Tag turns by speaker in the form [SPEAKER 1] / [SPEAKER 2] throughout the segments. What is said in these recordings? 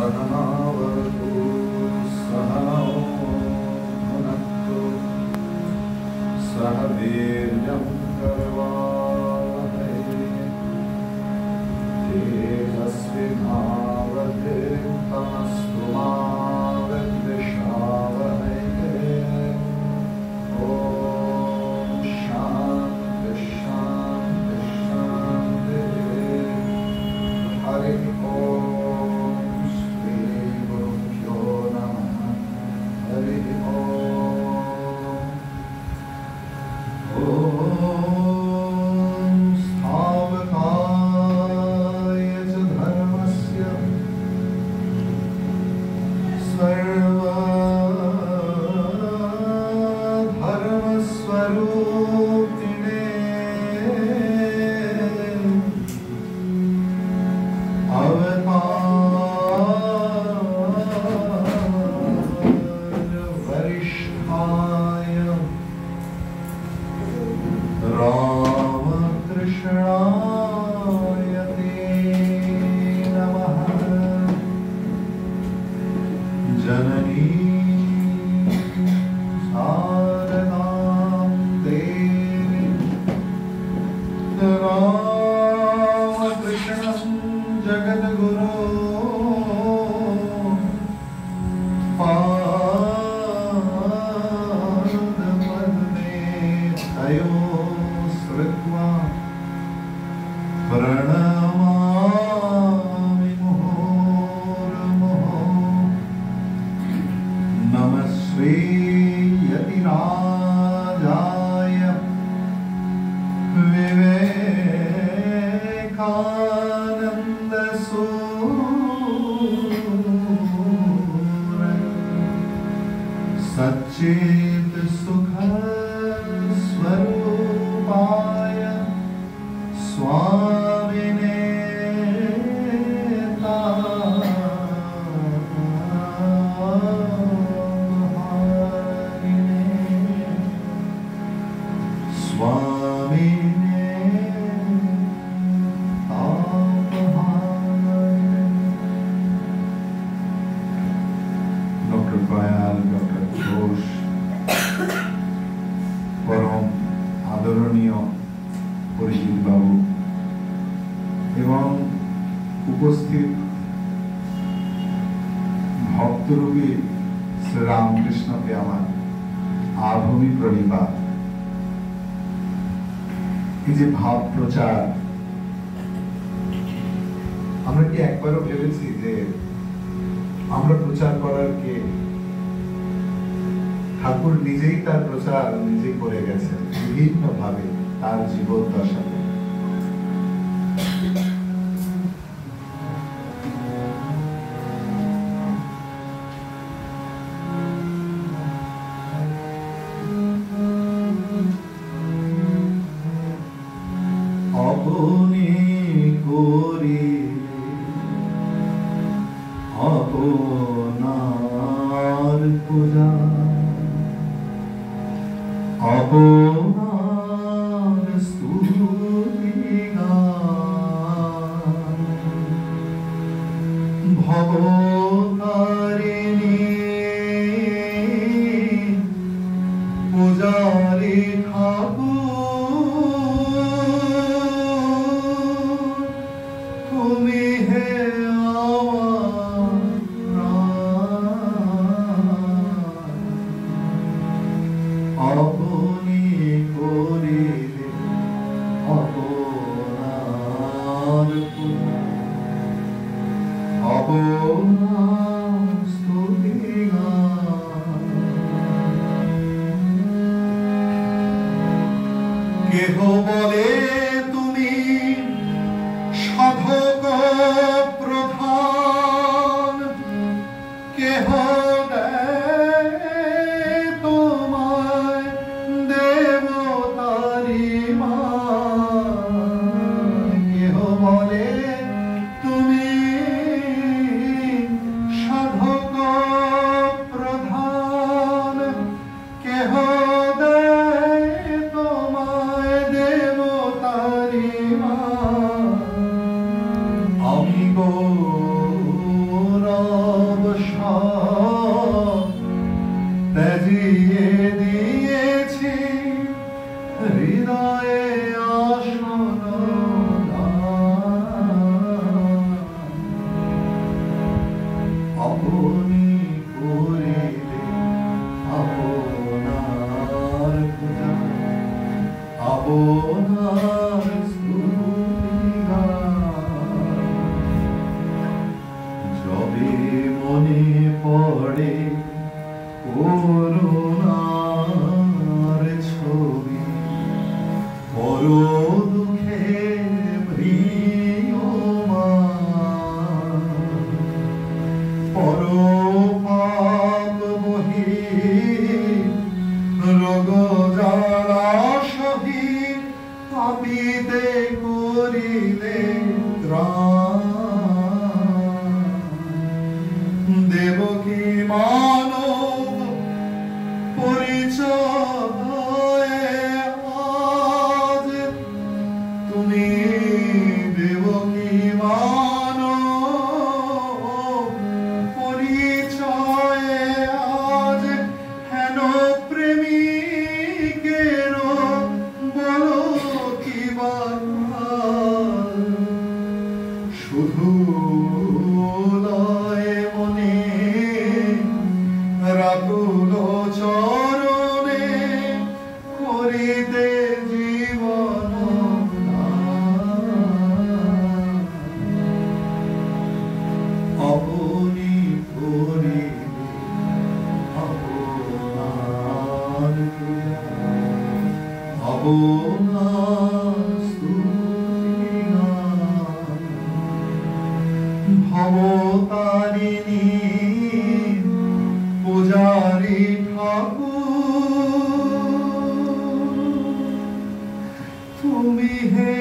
[SPEAKER 1] सहनावतु सहनौ भुनक्तु सह वीर्यं करवावहै तेजस्विनावधीतमस्तु मा विद्विषावहै। ॐ शान्ति शान्ति शान्तिः। हरिः ॐ श्री गुरुभ्यो नमः। हरिः ॐ। स्थावकाय च धर्मस्य सर्वधर्मस्वरूपिणे वरिष्ठाय रामकृष्णाय ते नमः। जननी शारदां देवी रामकृष्णं जगद्गुरो पादपद्मे तयो श्रुत्वा प्रणमामि मुहुर्मुहुः। नमः श्री यतिराजाय विवेकानन्द सूरय सच्चित् सुख स्वरूपाय स्वामिने ডক্টর কয়াল, ডক্টর ঘোষ, পরম আদরণীয় পরিচিত বাবু এবং উপস্থিত ভক্তরূপী শ্রীরামকৃষ্ণকে আমার আভূমি প্রণিপাত। এই যে ভাব প্রচার, আমরা কি একবারও ভেবেছি যে আমরা প্রচার করার কে? ঠাকুর নিজেই তার প্রচার নিজে করে গেছেন বিভিন্ন ভাবে তার জীবদ্দশাতে। আপনি করি আপনার পূজা, আপনার স্তুতি গান, ভবতারিণী পূজারি ঠাকুর, তুমি হে আমার ভক্তিতে করিলে দেবকী মানব পরিচয় আজ তুমি দেবকী মানব পরিচয় আজ হেন প্রেমিকের বলো কি শুধু লয় মনে রাতুল চরণে করিতে জীবন আপনি করিবে আপনার ভবতারিণী পূজারি ঠাকুর তুমি হে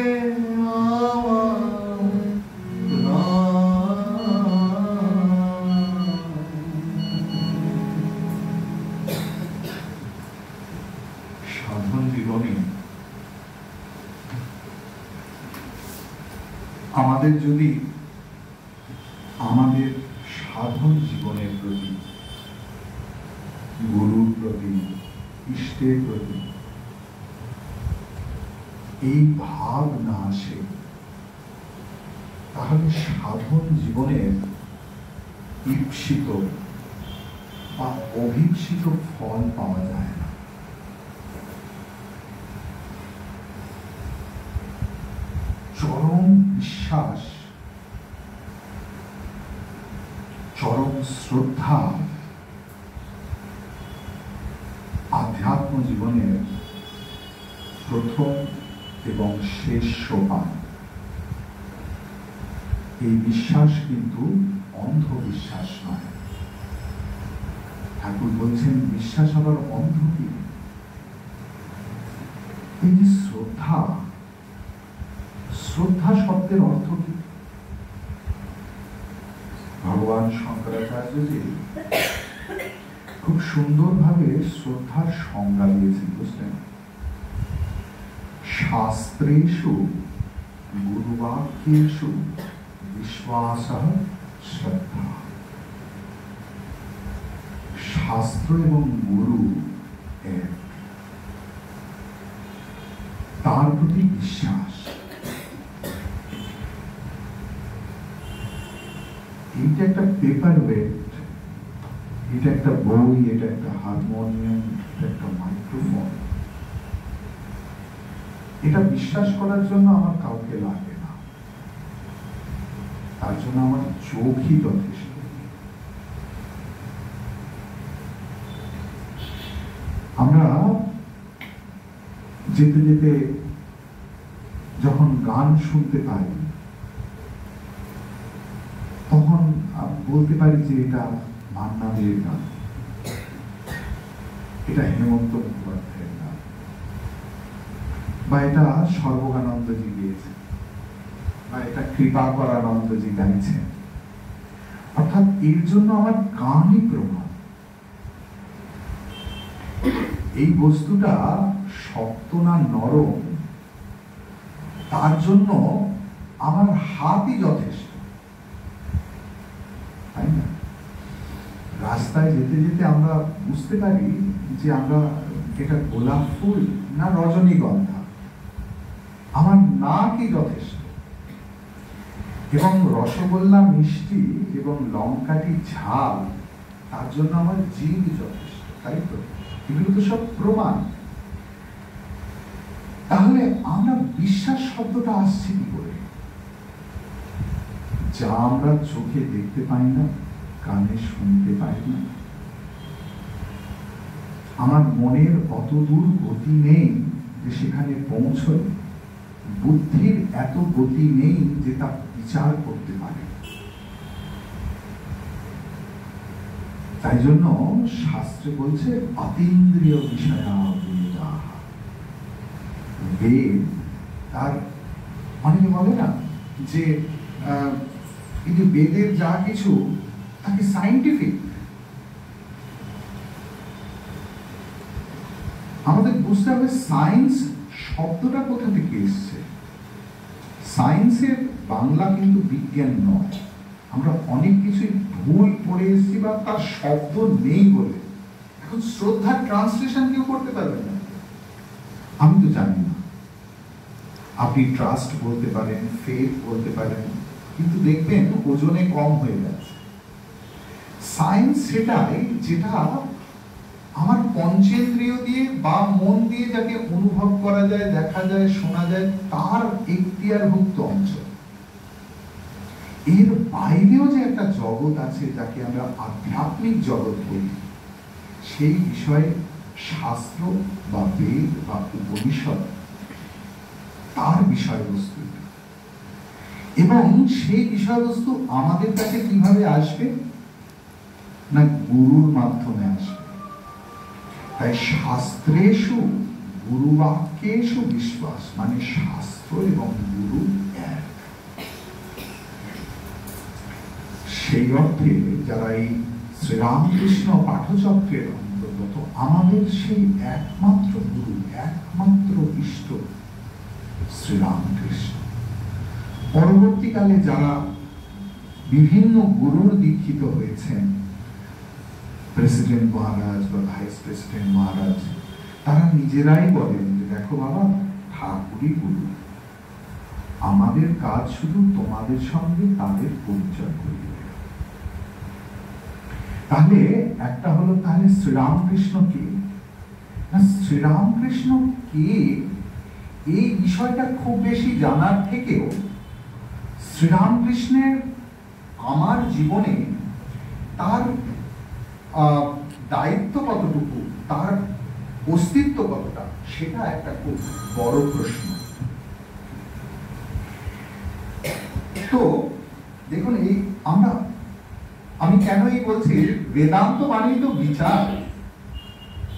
[SPEAKER 1] সাধন জীবনে আমাদের যদি আমাদের সাধন জীবনের প্রতি, গুরুর প্রতি, ইষ্টের প্রতি এই ভাব না আসে, তাহলে সাধন জীবনের ঈপ্সিত বা অভীপ্সিত ফল পাওয়া যায় না। চরম বিশ্বাস, চরম শ্রদ্ধা আধ্যাত্ম জীবনের প্রথম এবং শেষ সোপান। এই বিশ্বাস কিন্তু অন্ধবিশ্বাস নয়। ঠাকুর বলছেন বিশ্বাস আবার অন্ধ কি? এই যে শ্রদ্ধা, শ্রদ্ধা শব্দের অর্থ কি? ভগবান শঙ্করাচার্যজি খুব সুন্দরভাবে শ্রদ্ধার সংজ্ঞা দিয়েছেন, বুঝলেন? শাস্ত্রেষু গুরুবাক্যেষু বিশ্বাসঃ শ্রদ্ধা। শাস্ত্র এবং গুরু এক, তার প্রতি বিশ্বাস। এটা একটা পেপার ওয়েট, এটা একটা বই, এটা একটা হারমোনিয়াম, এটা একটা মাইক্রোফোন। এটা বিশ্বাস করার জন্য আমার কাউকে লাগে না, তার জন্য আমার চোখই যথেষ্ট। আমরা যেতে যেতে যখন গান শুনতে পাই, তখন বলতে পারি যে এটা মান্না দের গান, এটা হেমন্ত মুখোপাধ্যায়ের গান, বা এটা সর্বগানন্দজি গিয়েছেন, বা এটা কৃপাকরানন্দজি গাইছেন। অর্থাৎ এর জন্য আমার গানই প্রমাণ। এই বস্তুটা শক্ত না নরম তার জন্য আমার হাতই যথেষ্ট, তাই না? রাস্তায় যেতে যেতে আমরা বুঝতে পারি যে আমরা এটা গোলাপ ফুল না রজনীগন্ধা, আমার নাকই যথেষ্ট। এবং রসগোল্লা মিষ্টি এবং লঙ্কাটি ঝাল, তার জন্য আমার জিভ যথেষ্ট, তাই তো? এগুলো তো সব প্রমাণ। তাহলে আমরা বিশ্বাস শব্দটা আসছে কি করে? যা আমরা চোখে দেখতে পাই না, কানে শুনতে পাই না, আমার মনের অত দূর গতি নেই যে সেখানে পৌঁছয়, বুদ্ধির এত গতি নেই যে তা বিচার করতে পারে। তাই জন্য শাস্ত্রে বলছে অতীন্দ্রিয় বিষয়া বেদাঃ। বেদ তার অনেকে বলে না যে এই যে বেদের যা কিছু তাকে সায়েন্টিফিক। আমাদের বুঝতে হবে সায়েন্স শব্দটা কোথা থেকে এসছে। সায়েন্সের বাংলা কিন্তু বিজ্ঞান নয়। আমরা অনেক কিছুই ভুল পড়ে এসেছি বা তার শব্দ নেই বলে এখন শ্রদ্ধার ট্রান্সলেশন কেউ করতে পারবে না। আমি তো জানি না, আপনি ট্রাস্ট বলতে পারেন, ফেথ বলতে পারেন, কিন্তু দেখবেন ওজনে কম হয়ে যাচ্ছে। সায়েন্স সেটাই যেটা আমার পঞ্চেন্দ্রিয় দিয়ে বা মন দিয়ে যাকে অনুভব করা যায়, দেখা যায়, শোনা যায়, তার এখতিয়ারভুক্ত অঞ্চল। এর বাইরেও যে একটা জগৎ আছে যাকে আমরা আধ্যাত্মিক জগৎ বলি, সেই বিষয়ে শাস্ত্র বা বেদ বা উপনিষদ তার বিষয়বস্তু, এবং সেই বিষয়বস্তু আমাদের কাছে কিভাবে আসবে না গুরুর মাধ্যমে আসবে। তাই শাস্ত্রেষু গুরুবাক্যেষু বিশ্বাস, মানে শাস্ত্র এবং গুরু এক। সেই অর্থে যারা এই শ্রীরামকৃষ্ণ পাঠচক্রের অন্তর্গত, আমাদের সেই একমাত্র গুরু, একমাত্র ইষ্ট শ্রীরামকৃষ্ণ। পরবর্তীকালে যারা বিভিন্ন গুরুর দীক্ষিত হয়েছেন, প্রেসিডেন্ট মহারাজ বা ভাইস প্রেসিডেন্ট মহারাজ, তারা নিজেরাই বলেন যে দেখো বাবা, ঠাকুরই গুরু, আমাদের কাজ শুধু তোমাদের সঙ্গে তাদের পরিচয় করিয়ে দেওয়া। তাহলে একটা হলো, তাহলে শ্রীরামকৃষ্ণ কে না, শ্রীরামকৃষ্ণ কে এই বিষয়টা খুব বেশি জানার থেকেও শ্রীরামকৃষ্ণের আমার জীবনে তার দায়িত্ব কতটুকু, তার অস্তিত্ব কতটা, সেটা একটা খুব বড় প্রশ্ন। তো দেখুন, এই আমি কেন এই বলছি, বেদান্ত মানেই তো বিচার।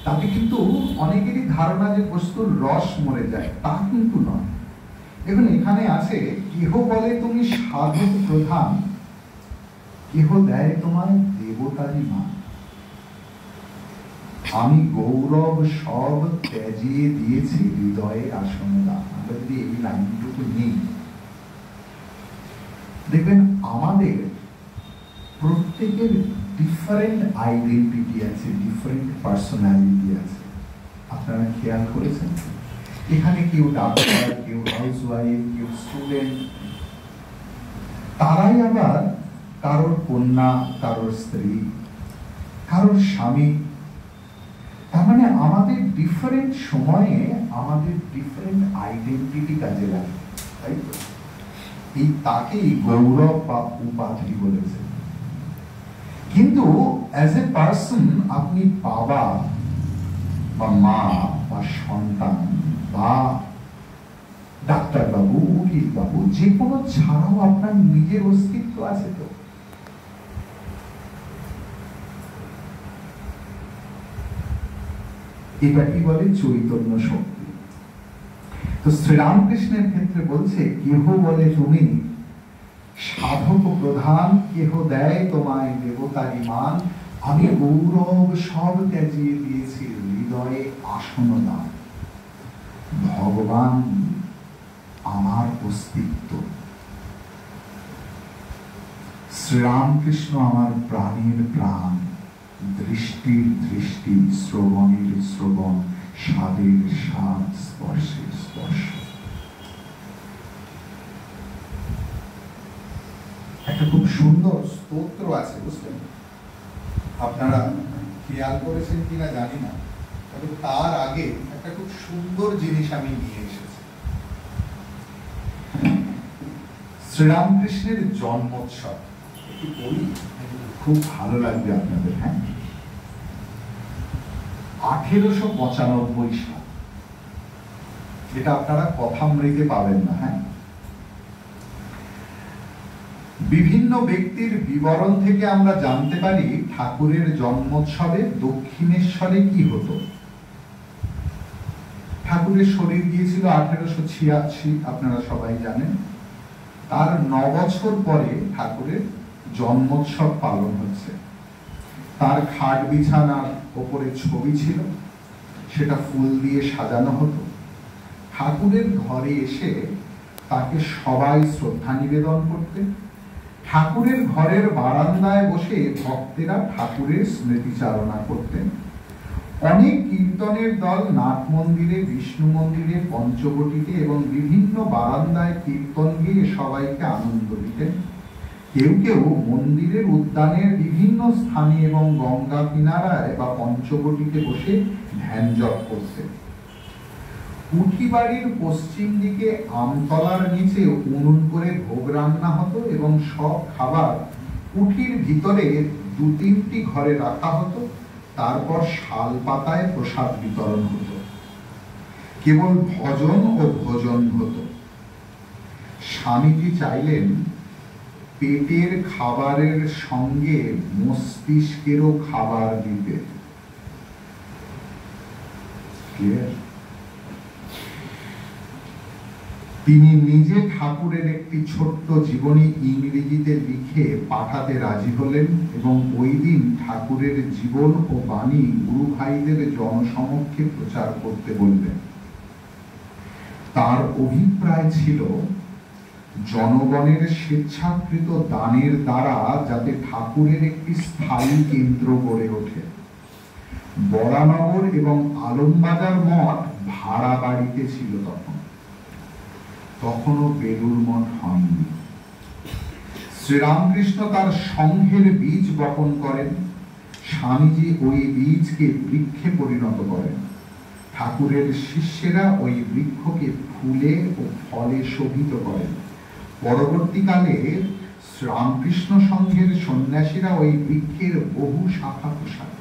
[SPEAKER 1] তাতে কিন্তু অনেকেরই ধারণা যে বস্তুর রস মরে যায়, তা কিন্তু নয়। দেখুন, এখানে আছে, কেহ বলে তুমি সাধক প্রধান, কেহ দেয় তোমায় দেবতারি মান, আমি গৌরব সব ত্যাজিয়ে দিয়েছি হৃদয়ে আসন দান। আমরা যদি এই লাইনটুকু নেই, দেখবেন আমাদের প্রত্যেকের ডিফারেন্ট আইডেন্টিটি আছে, ডিফারেন্ট পার্সোনালিটি আছে। আপনারা খেয়াল করেছেন, এখানে কেউ ডাক্তার, কেউ হাউসওয়াইফ, কেউ স্টুডেন্ট, তারাই আবার কারোর কন্যা, কারোর স্ত্রী, কারোর স্বামী। তার মানে আমাদের ডিফারেন্ট সময়ে আমাদের ডিফারেন্ট আইডেন্টিটি কাজে লাগে, তাই তো? এই তাকেই গৌরব বা উপাধি বলেছে। কিন্তু অ্যাজ এ পার্সন, আপনি বাবা বা মা বা সন্তান বা ডাক্তার বাবু, উকিল বাবু, যে কোনো ছাড়াও আপনার নিজের অস্তিত্ব আছে। তো এটাকে বলে চৈতন্য শক্তি। তো শ্রীরামকৃষ্ণের ক্ষেত্রে বলছে, কেহ বলে তুমি সাধক প্রধান, কেহ দেয় তোমায় দেবতারি মান, আমি গৌরব সব ত্যাজিয়ে দিয়েছি হৃদয়ে আসন দান। ভগবান আমার অস্তিত্ব, শ্রীরামকৃষ্ণ আমার প্রাণের প্রাণ, দৃষ্টির দৃষ্টি, শ্রবণের শ্রবণ, স্বাদের স্বাদ, স্পর্শের স্পর্শ। একটা খুব সুন্দর স্তোত্র আছে, বুঝলেন? আপনারা খেয়াল করেছেন কিনা জানি না, তবে তার আগে একটা খুব সুন্দর জিনিস আমি নিয়ে এসেছি। শ্রীরামকৃষ্ণের জন্মোৎসব একটু বলি, খুব ভালো লাগবে আপনাদের। হ্যাঁ, 1895 সাল, এটা আপনারা কথামৃতে পাবেন না। হ্যাঁ, বিভিন্ন ব্যক্তির বিবরণ থেকে আমরা জানতে পারি ঠাকুরের জন্মোৎসবে দক্ষিণেশ্বরে কি হতো। ঠাকুর ঠাকুরের শরীর গিয়েছিল 1886, আপনারা সবাই জানেন। তার 9 বছর পরে ঠাকুরের জন্মোৎসব পালন হচ্ছে। তার খাট বিছানার ওপরে ছবি ছিল, সেটা ফুল দিয়ে সাজানো হতো। ঠাকুরের ঘরে এসে তাকে সবাই শ্রদ্ধা নিবেদন করতেন। ঠাকুরের ঘরের বারান্দায় বসে ভক্তেরা ঠাকুরের স্মৃতিচারণা করতেন। অনেক কীর্তনের দল নাট মন্দিরে, বিষ্ণু মন্দিরে, পঞ্চবটিতে এবং বিভিন্ন বারান্দায় কীর্তন গিয়ে সবাইকে আনন্দ দিতেন। কেউ কেউ মন্দিরের উদ্যানের বিভিন্ন স্থানে এবং গঙ্গা কিনারায় বা পঞ্চবটিতে বসে ধ্যান জপ করতেন। কুঠি বাড়ির পশ্চিম দিকে আমতলার নিচে উনুন করে ভোগ রান্না হতো এবং সব খাবার কুঠির ভিতরে 2-3টি ঘরে রাখা হতো। তারপর শাল পাতায় প্রসাদ বিতরণ হতো। কেবল ভজন ও ভোজন হতো। স্বামীজি চাইলেন পেটের খাবারের সঙ্গে মস্তিষ্কেরও খাবার দিতে। তিনি নিজে ঠাকুরের একটি ছোট্ট জীবনী ইংরেজিতে লিখে পাঠাতে রাজি হলেন এবং ওই দিন ঠাকুরের জীবন ও বাণী গুরু ভাইদের জনসমক্ষে প্রচার করতে বললেন। তার অভিপ্রায় ছিল জনগণের স্বেচ্ছাকৃত দানের দ্বারা যাতে ঠাকুরের একটি স্থায়ী কেন্দ্র গড়ে ওঠে। বরানগর এবং আলমবাজার মঠ ভাড়া বাড়িতে ছিল তখনও বেলুর মঠ হয়নি। শ্রীরামকৃষ্ণ তার সংঘের বীজ বপন করেন। স্বামীজি ওই বীজকে বৃক্ষে পরিণত করেন। ঠাকুরের শিষ্যেরা ওই বৃক্ষকে ফুলে ও ফলে শোভিত করেন। পরবর্তীকালে শ্রীরামকৃষ্ণ সংঘের সন্ন্যাসীরা ওই বৃক্ষের বহু শাখা প্রশাখা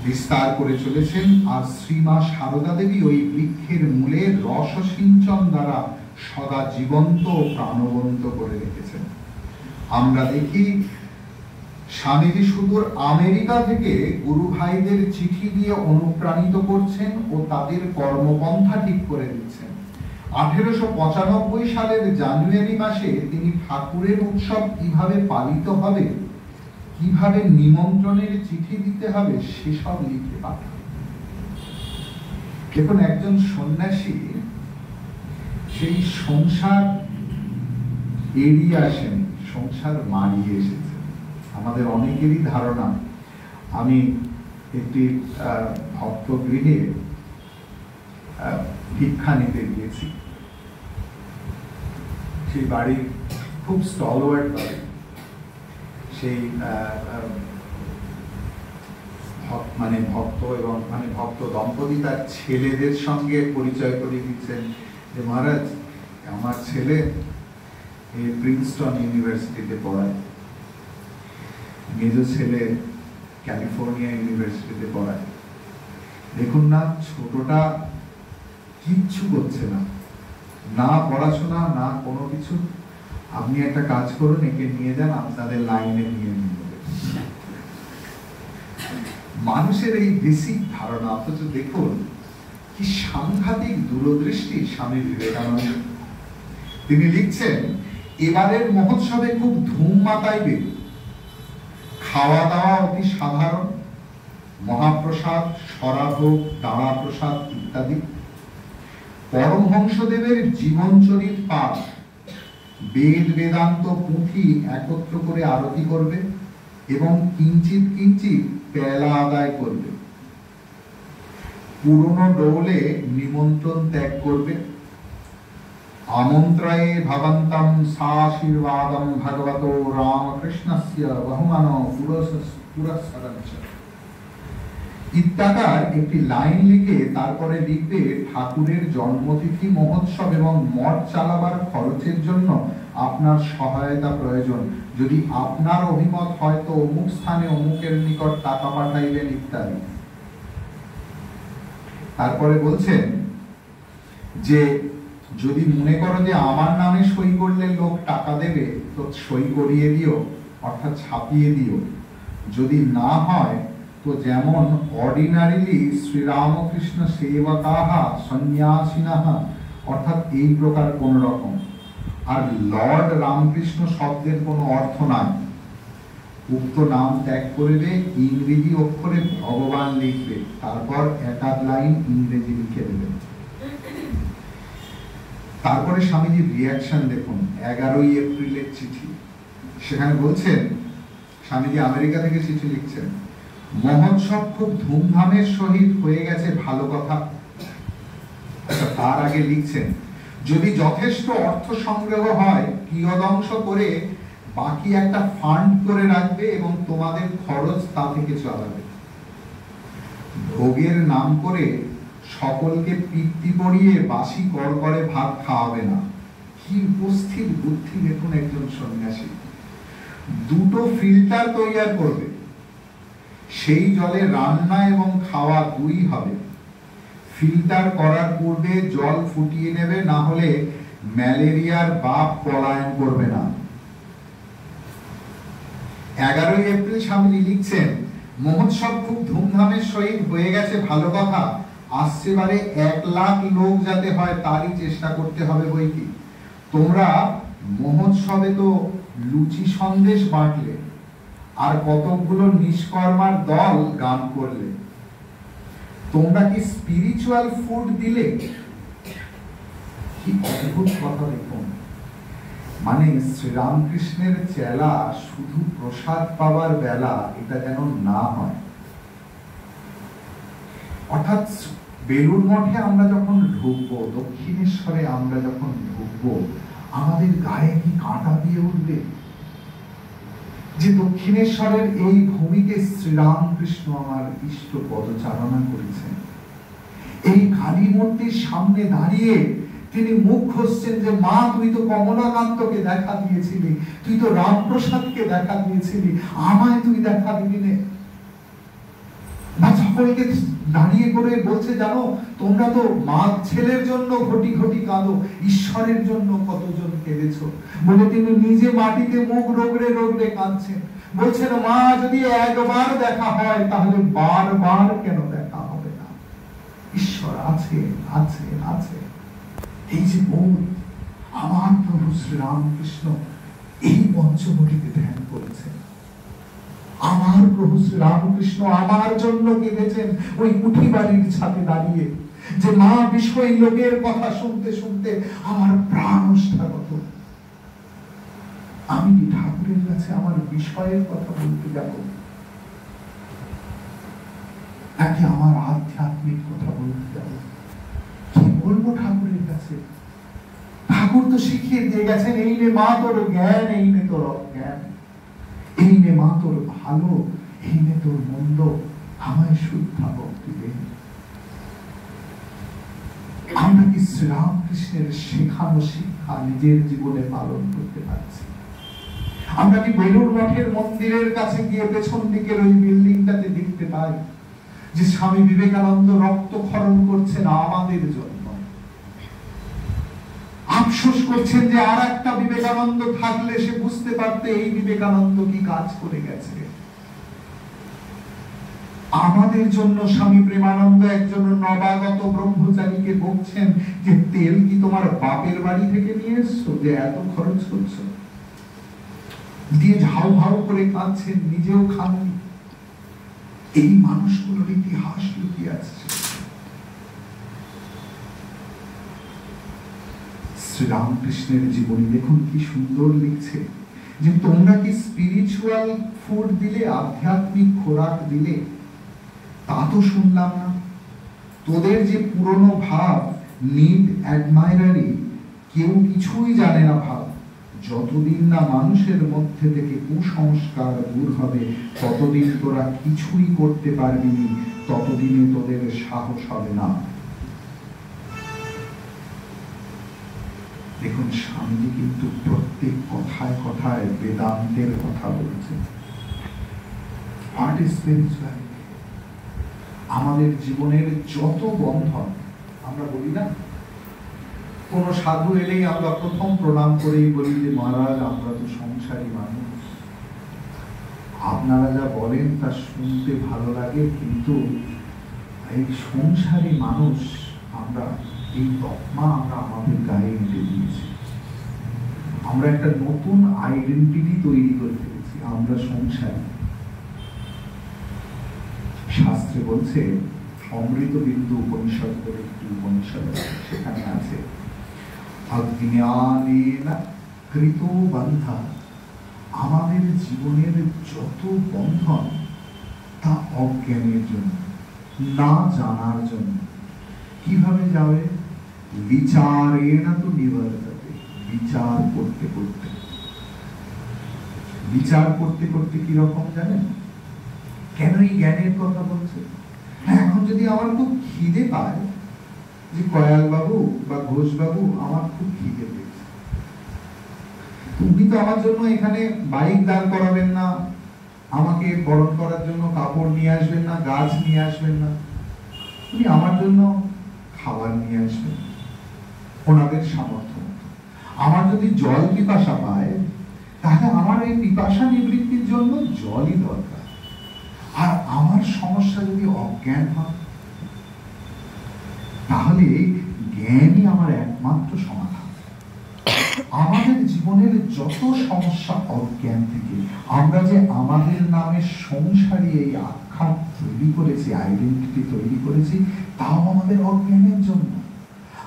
[SPEAKER 1] বিস্তার করে চলেছেন। আর শ্রীমা সারদা দেবী ওই বৃক্ষের মূলে রস সিঞ্চন দ্বারা সদা জীবন্ত ও প্রাণবন্ত করে রেখেছেন। আমরা দেখি স্বামীজি সুদূর আমেরিকা থেকে গুরু ভাইদের চিঠি দিয়ে অনুপ্রাণিত করছেন ও তাদের কর্মপন্থা ঠিক করে দিচ্ছেন। 1895 সালের জানুয়ারি মাসে তিনি ঠাকুরের উৎসব কিভাবে পালিত হবে, কিভাবে নিমন্ত্রণের চিঠি দিতে হবে, সেসব লিখে পাঠান। দেখুন, একজন সন্ন্যাসী সেই সংসার এড়িয়ে আসেন, সংসার মারিয়ে এসেছে। আমাদের অনেকেরই ধারণা, আমি একটি ভক্ত গৃহে ভিক্ষা নিতে গিয়েছি। সেই বাড়ির খুব স্টলওয়ার্ড বাড়ি। সেই ভক্ত এবং ভক্ত দম্পতি তার ছেলেদের সঙ্গে পরিচয় করিয়ে দিচ্ছেন যে মহারাজ, আমার ছেলে প্রিন্সটন ইউনিভার্সিটিতে পড়ায়, মেজ ছেলে ক্যালিফোর্নিয়া ইউনিভার্সিটিতে পড়ায়। দেখুন না, ছোটটা কিচ্ছু করছে না, না পড়াশোনা না কোনো কিছু। আপনি একটা কাজ করুন, একে নিয়ে যান, আপনাদের লাইনে নিয়ে নেবেন। মানুষের এই বেসিক ধারণা, অথচ দেখুন কি সাংঘাতিক দূরদৃষ্টি স্বামী বিবেকানন্দ। তিনি লিখছেন, এবারের মহোৎসবে খুব ধুম মাতাইবে, খাওয়া দাওয়া অতি সাধারণ, মহাপ্রসাদ, সরাভোগ, দাঁড়া প্রসাদ ইত্যাদি। পরমহংসদেবের জীবনচরিত পাঠ, বেদ বেদান্ত পুঁথি একত্র করে আরতি করবে এবং কিঞ্চিত কিঞ্চিত পেলা আদায় করবে। পুরনো ডৌলে নিমন্ত্রণ ত্যাগ করবে। আমন্ত্রয়ে ভবন্তম সাশীর্বাদম ভগবতো রামকৃষ্ণস্য বহুমানো পুরস্কারঞ্চ ইত্যাকার একটি লাইন লিখে তারপরে লিখবে, ঠাকুরের জন্মতিথি মহোৎসব এবং মঠ চালাবার খরচের জন্য আপনার সহায়তা প্রয়োজন। যদি আপনার অভিমত হয় তো অমুক স্থানে অমুকের নিকট টাকা পাঠাইবেন ইত্যাদি। তারপরে বলছেন যে যদি মনে করো যে আমার নামে সই করলে লোক টাকা দেবে, তো সই করিয়ে দিও, অর্থাৎ ছাপিয়ে দিও। যদি না হয় তো যেমন অর্ডিনারিলি শ্রীরামকৃষ্ণ সেবকাহা সন্ন্যাসিনাহা, অর্থাৎ এই প্রকার কোন রকম, আর লর্ড রামকৃষ্ণ শব্দের কোনো অর্থ নাই। উক্ত নাম ত্যাগ করবে, ইংরেজি অক্ষরে ভগবান লিখবে, তারপর এক আধ লাইন ইংরেজি লিখে দেবে। তারপরে স্বামীজির রিয়াকশন দেখুন, 11ই এপ্রিলের চিঠি। সেখানে বলছেন, স্বামীজি আমেরিকা থেকে চিঠি লিখছেন, মহোৎসব খুব ধুমধামের সহিত হয়ে গেছে, ভালো কথা। তার আগে লিখছেন, যদি যথেষ্ট অর্থ সংগ্রহ হয় কিয়দংশ করে বাকি একটা ফান্ড করে রাখবে এবং তোমাদের খরচ তা থেকে চালাবে। ভোগের নাম করে সকলকে পিত্তি পড়িয়ে বাসি করে ভাত খাওয়াবে না। কি উপস্থিত বুদ্ধি দেখুন একজন সন্ন্যাসী। দুটো ফিল্টার তৈরি করবে, সেই জলে রান্না এবং খাওয়া দুই হবে। ফিল্টার করার পূর্বে জল ফুটিয়ে নেবে, না হলে ম্যালেরিয়ার বাপ পলায়ন করবে না। 11ই এপ্রিল স্বামীজি লিখছেন, মহোৎসব খুব ধুমধামের সহিত হয়ে গেছে, ভালো কথা। আসছে বারে 1 লাখ লোক যাতে হয় তারই চেষ্টা করতে হবে বই কি। তোমরা মহোৎসবে তো লুচি সন্দেশ বাঁটলে, আর কতগুলো নিষ্কর্মার দল গান করলে। তোমরা কি স্পিরিচুয়াল ফুড দিলে? কি অদ্ভুত কথা দেখুন। মানে শ্রীরামকৃষ্ণের চেলা শুধু প্রসাদ পাওয়ার বেলা এটা যেন না হয়। অর্থাৎ বেলুড় মঠে আমরা যখন ঢুকবো, দক্ষিণেশ্বরে আমরা যখন ঢুকবো, আমাদের গায়ে কি কাঁটা দিয়ে উঠবে যে দক্ষিণেশ্বরের এই ভূমিতে শ্রীরামকৃষ্ণ আমার ইষ্ট পদচারণা করেছেন। এই কালী মূর্তির সামনে দাঁড়িয়ে তিনি মুখ ঘষছেন যে মা, তুই তো কমলাকান্তকে দেখা দিয়েছিলি, তুই তো রামপ্রসাদকে দেখা দিয়েছিলি, আমায় তুই দেখা দিবি না। বা সকলকে দাঁড়িয়ে করে বলছে, জানো তোমরা তো মা ছেলের জন্য ঘটি ঘটি কাঁদো, ঈশ্বরের জন্য কতজন কেঁদেছো। বলে তিনি নিজে মাটিতে মুখ রগড়ে রগড়ে কাঁদছেন, বলছেন মা, যদি একবার দেখা হয় তাহলে বারবার কেন দেখা হবে না। ঈশ্বর আছে আছে আছে। এই যে বোধ আমার প্রভু শ্রীরামকৃষ্ণ এই পঞ্চবটিতে ধ্যান করেছেন। আমার প্রভু শ্রীরামকৃষ্ণ আমার জন্য কেঁদেছেন ওই কুঠি বাড়ির ছাদে দাঁড়িয়ে, যে মা বিষয় লোকের কথা শুনতে শুনতে আমার প্রাণ ওষ্ঠাগত। আমি কি ঠাকুরের কাছে আমার বিষয়ের কথা বলতে যাব, নাকি আমার আধ্যাত্মিক কথা বলতে যাব? কি বলবো ঠাকুরের কাছে? ঠাকুর তো শিখিয়ে দিয়ে গেছেন, এই নে মা তোর জ্ঞান, এই নে তোর অজ্ঞান, এই নে মা তোর ভালো, এই নে তোর মন্দ, আমায় শুদ্ধা ভক্তি দে। আমরা কি শ্রীরামকৃষ্ণের শেখানো শিক্ষা নিজের জীবনে পালন করতে পারছি? আমরা কি বেলুড় মঠের মন্দিরের কাছে গিয়ে পেছন দিকের ওই বিল্ডিংটাতে দেখতে পাই যে স্বামী বিবেকানন্দ রক্তক্ষরণ করছেন আমাদের জন্য, আফসোস করছেন যে আর একটা বিবেকানন্দ থাকলে সে বুঝতে পারতে এই বিবেকানন্দ কি কাজ করে গেছে। আমাদের জন্য স্বামী প্রেমানন্দ একজন নবাগত ব্রহ্মচারীকে বলছেন যে তেল কি তোমার বাপের বাড়ি থেকে নিয়ে এসছো যে এত খরচ করছো, দিয়ে ঝাউ ভাউ করে কাঁদছেন, নিজেও খাননি। এই মানুষগুলোর ইতিহাস লুকিয়ে আছে। শ্রীরামকৃষ্ণের জীবনী দেখুন কি সুন্দর লিখছে যে তোমরা কি স্পিরিচুয়াল ফুড দিলে, আধ্যাত্মিক খোরাক দিলে? তা তো শুনলাম না। তোদের যে পুরনো ভাব, নিড অ্যাডমাইরারি, কেউ কিছুই জানে না ভাব। যতদিন না মানুষের মধ্যে থেকে কুসংস্কার দূর হবে ততদিন তোরা কিছুই করতে পারবি না, ততদিনে তোদের সাহস হবে না। দেখুন স্বামীজি কিন্তু প্রত্যেক কথায় কথায় বেদান্তের কথা বলছেন। আমাদের জীবনের যত বন্ধন, আমরা বলি না, কোন সাধু এলেই আমরা প্রথম প্রণাম করেই বলি যে মহারাজ আমরা তো সংসারী মানুষ, আপনারা যা বলেন তা শুনতে ভালো লাগে, কিন্তু এই সংসারী মানুষ আমরা, এই তকমা আমরা আমাদের গায়ে এঁটে দিয়েছি। আমরা একটা নতুন আইডেন্টিটি তৈরি করে ফেলেছি, আমরা সংসারী। শাস্ত্রে বলছে, অমৃত বিন্দু উপনিষদ বলে একটি উপনিষদ, সেখানে আছে অজ্ঞানেন কৃত বন্ধা, আমাদের জীবনের যত বন্ধন তা অজ্ঞানের জন্য, না জানার জন্য। কিভাবে যাবে? বিচারেণ তু নিবর্ততে, বিচার করতে করতে। বিচার করতে করতে কি রকম জানেন? কেন এই জ্ঞানের কথা বলছে? এখন যদি আমার খুব খিদে পায়, যে কয়াল বাবু বা ঘোষ বাবু আমার খুব খিদে পেয়েছে, উনি তো আমার জন্য এখানে বাইক দাঁড় করাবেন না, আমাকে বরণ করার জন্য কাপড় নিয়ে আসবেন না, গাছ নিয়ে আসবেন না, উনি আমার জন্য খাবার নিয়ে আসবেন ওনাদের সামর্থ্য। আমার যদি জল পিপাসা পায়, তাহলে আমার এই পিপাসা নিবৃত্তির জন্য জলই দরকার। আর আমার সমস্যা যদি অজ্ঞান হয়, তাহলে জ্ঞানই আমার একমাত্র সমাধান। আমাদের জীবনের যত সমস্যা অজ্ঞান থেকে। আমরা যে আমাদের নামে সংসারী এই আখ্যা তৈরি করেছি, আইডেন্টিটি তৈরি করেছি, তাও আমাদের অজ্ঞানের জন্য।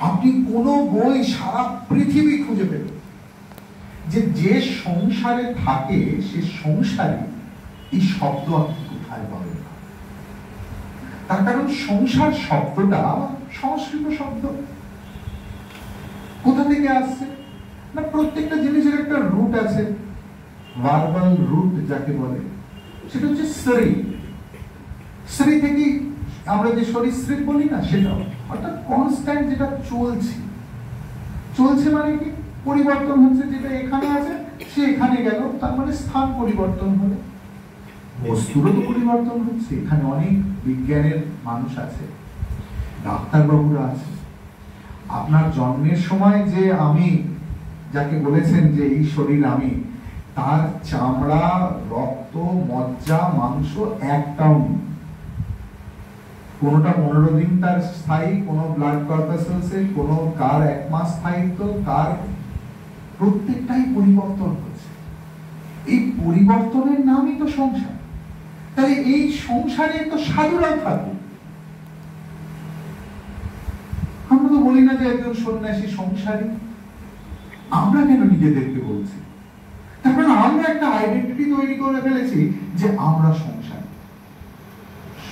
[SPEAKER 1] আপনি কোনো বই সারা পৃথিবী খুঁজে পেবেন যে সংসারে থাকে সে সংসারী, এই শব্দ আপনি কোথায় পাবেন না। তার কারণ সংসার শব্দটা সংস্কৃত শব্দ। কোথা থেকে আসছে না? প্রত্যেকটা জিনিসের একটা রুট আছে, ভার্বাল রুট যাকে বলে, সেটা হচ্ছে শ্রী। শ্রী থেকে আমরা যে সরীসৃপ বলি না, সেটাও অর্থাৎ কনস্ট্যান্ট, যেটা চলছে। চলছে মানে কি? পরিবর্তন হচ্ছে, যেটা এখানে আছে সে এখানে গেল, তার মানে স্থান পরিবর্তন হলো। বস্তুরও তো পরিবর্তন হচ্ছে। এখানে অনেক বিজ্ঞানের মানুষ আছে, ডাক্তারবাবুরা আছে। আপনার জন্মের সময় যে আমি, যাকে বলেছেন যে এই শরীর আমি, তার চামড়া, রক্ত, মজ্জা, মাংস একটাও নেই। কোনটা 15 দিন তার স্থায়ী, কোন ব্লাড কর্পাসেলসে, কোন কার 1 মাস স্থায়িত্ব, কার প্রত্যেকটাই পরিবর্তন হচ্ছে। এই পরিবর্তনের নামই তো সংসার। তাহলে এই সংসারে তো সাধুরাও থাকুক। আমরা তো বলি না যে একজন সন্ন্যাসী সংসারী। আমরা কেন নিজেদেরকে বলছি? তার মানে আমরা একটা আইডেন্টিটি তৈরি করে ফেলেছি যে আমরা সংসারী।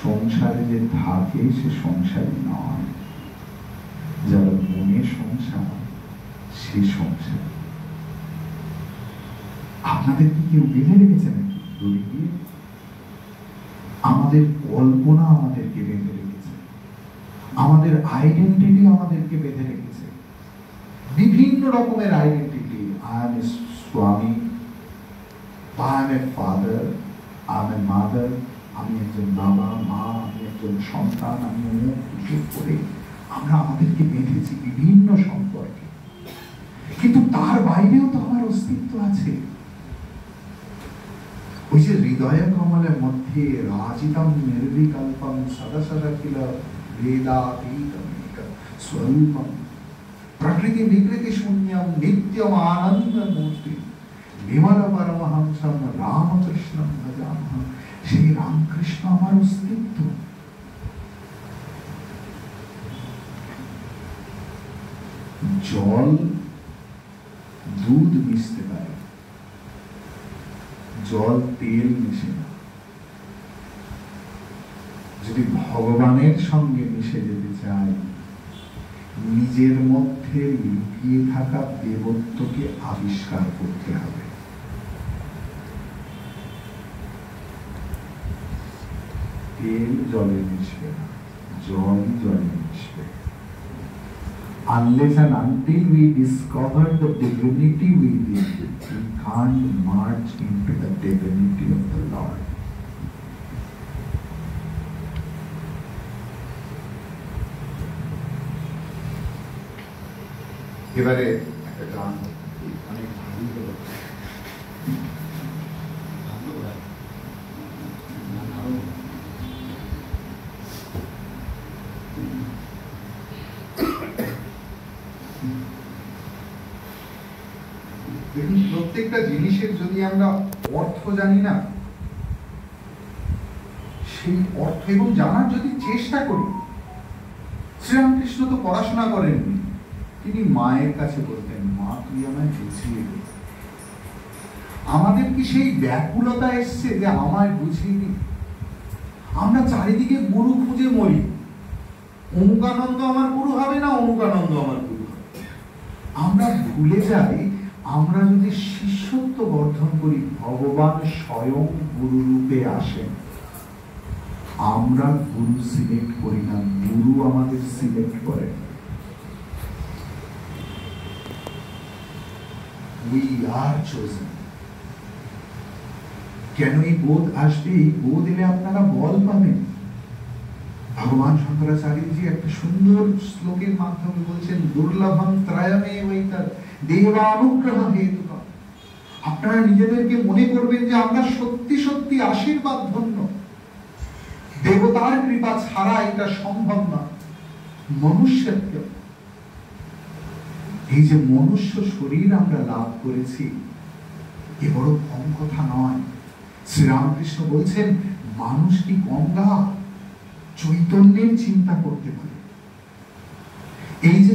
[SPEAKER 1] সংসারে যে থাকে সে সংসারী নয়। যারা মনে সংসার, সে সংসার। আপনাদের কি কেউ বেঁধে রেখেছে নাকি দড়ি দিয়ে? আমাদের কল্পনা আমাদেরকে বেঁধে রেখেছে, আমাদের আইডেন্টিটি আমাদেরকে বেঁধে রেখেছে। বিভিন্ন রকমের আইডেন্টিটি। আই এম এ স্বামী, I M a father, I M a mother, আমি একজন বাবা, মা, আমি একজন সন্তান, আমি অমুক কিছু করে আমরা আমাদেরকে বেঁধেছি বিভিন্ন সম্পর্কে। কিন্তু তার বাইরেও তো আমার অস্তিত্ব আছে। ওই যে হৃদয় কমলের মধ্যে রাজিতম নির্বিকল্পম সদা সদা কিল বেদাতীতম স্বরূপম প্রকৃতি বিকৃতি শূন্যম নিত্যম আনন্দ মূর্তি বিমল পরমহংসম রামকৃষ্ণম ভজামহম। সেই রামকৃষ্ণ আমার অস্তিত্ব। জল দুধ মিশতে পারে, জল তেল মিশে না। যদি ভগবানের সঙ্গে মিশে যেতে চাই, নিজের মধ্যে লুকিয়ে থাকা দেবত্বকে আবিষ্কার করতে হবে। তেল জলে মিশবে না, জলই জলে মিশবে। Unless and until we discover the divinity within, we can't merge into the divinity of the Lord. এবারে একটা গান অনেক ভালো হলো। দেখুন, প্রত্যেকটা জিনিসের যদি আমরা অর্থ জানি না, সেই অর্থ এবং জানার যদি চেষ্টা করি, শ্রীরামকৃষ্ণ তো পড়াশোনা করেননি, তিনি মায়ের কাছে বলতেন, মা তুই আমায় বুঝিয়ে দে। আমাদের কি সেই ব্যাকুলতা এসছে যে আমায় বুঝিয়ে দি? আমরা চারিদিকে গুরু খুঁজে মরি, অমুকানন্দ আমার গুরু হবে না, অমুকানন্দ আমার গুরু হবে। আমরা ভুলে যাই, আমরা যদি শিষ্যত্ব বর্ধন করি, ভগবান স্বয়ং গুরু রূপে আসেন। আমরা গুরু সিলেক্ট করি না, গুরু আমাদের সিলেক্ট করে। We are chosen. কেন এই বোধ আসবে? এই বোধ এলে আপনারা বল পাবেন। ভগবান শঙ্করাচার্যজি একটা সুন্দর শ্লোকের মাধ্যমে বলছেন, দুর্লভম ত্রয়মেবৈতৎ দেবানুগ্রহ হেতুকম। আপনারা নিজেদেরকে মনে করবেন যে আমরা সত্যি সত্যি আশীর্বাদ ধন্য, দেবতার কৃপা ছাড়া এটা সম্ভব না। মনুষ্যত্ব, এই যে মনুষ্য শরীর আমরা লাভ করেছি, এ বড় কম কথা নয়। শ্রীরামকৃষ্ণ বলছেন, মানুষ কি গঙ্গা চৈতন্যের চিন্তা করতে পারে? এই যে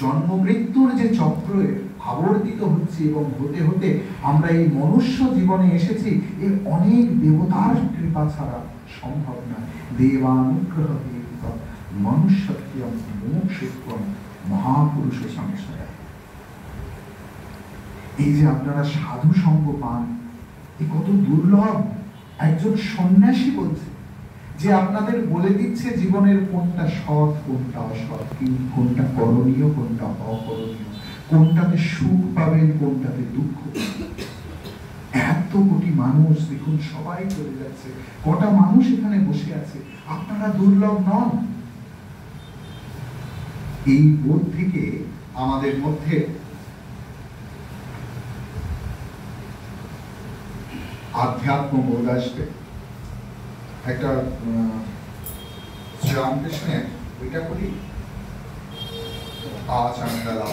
[SPEAKER 1] জন্ম মৃত্যুর যে চক্রে আবর্তিত হচ্ছে এবং হতে হতে আমরা এই মনুষ্য জীবনে এসেছি, এর অনেক দেবতার কৃপা ছাড়া সম্ভব নয়। দেবানুগ্রহ হেতুকম মনুষ্যত্বম মোক্ষত্বম মহাপুরুষ সংসারে। এই যে আপনারা সাধু সঙ্গ পান, এ কত দুর্লভ। একজন সন্ন্যাসী বলছে যে আপনাদের বলে দিচ্ছে জীবনের কোনটা সৎ, কোনটা অসৎ, কোনটা করণীয়, কোনটা অকরণীয়, কোনটাতে সুখ পাবেন, কোনটাতে দুঃখ। এত কোটি মানুষ, দেখুন সবাই চলে যাচ্ছে, কটা মানুষ এখানে বসে আছে। আপনারা দুর্লভ নন। এই বোধ থেকে আমাদের মধ্যে আধ্যাত্ম বোধ আসবে। একটা শ্রীরামকৃষ্ণের ওইটা করি, আচণ্ডালা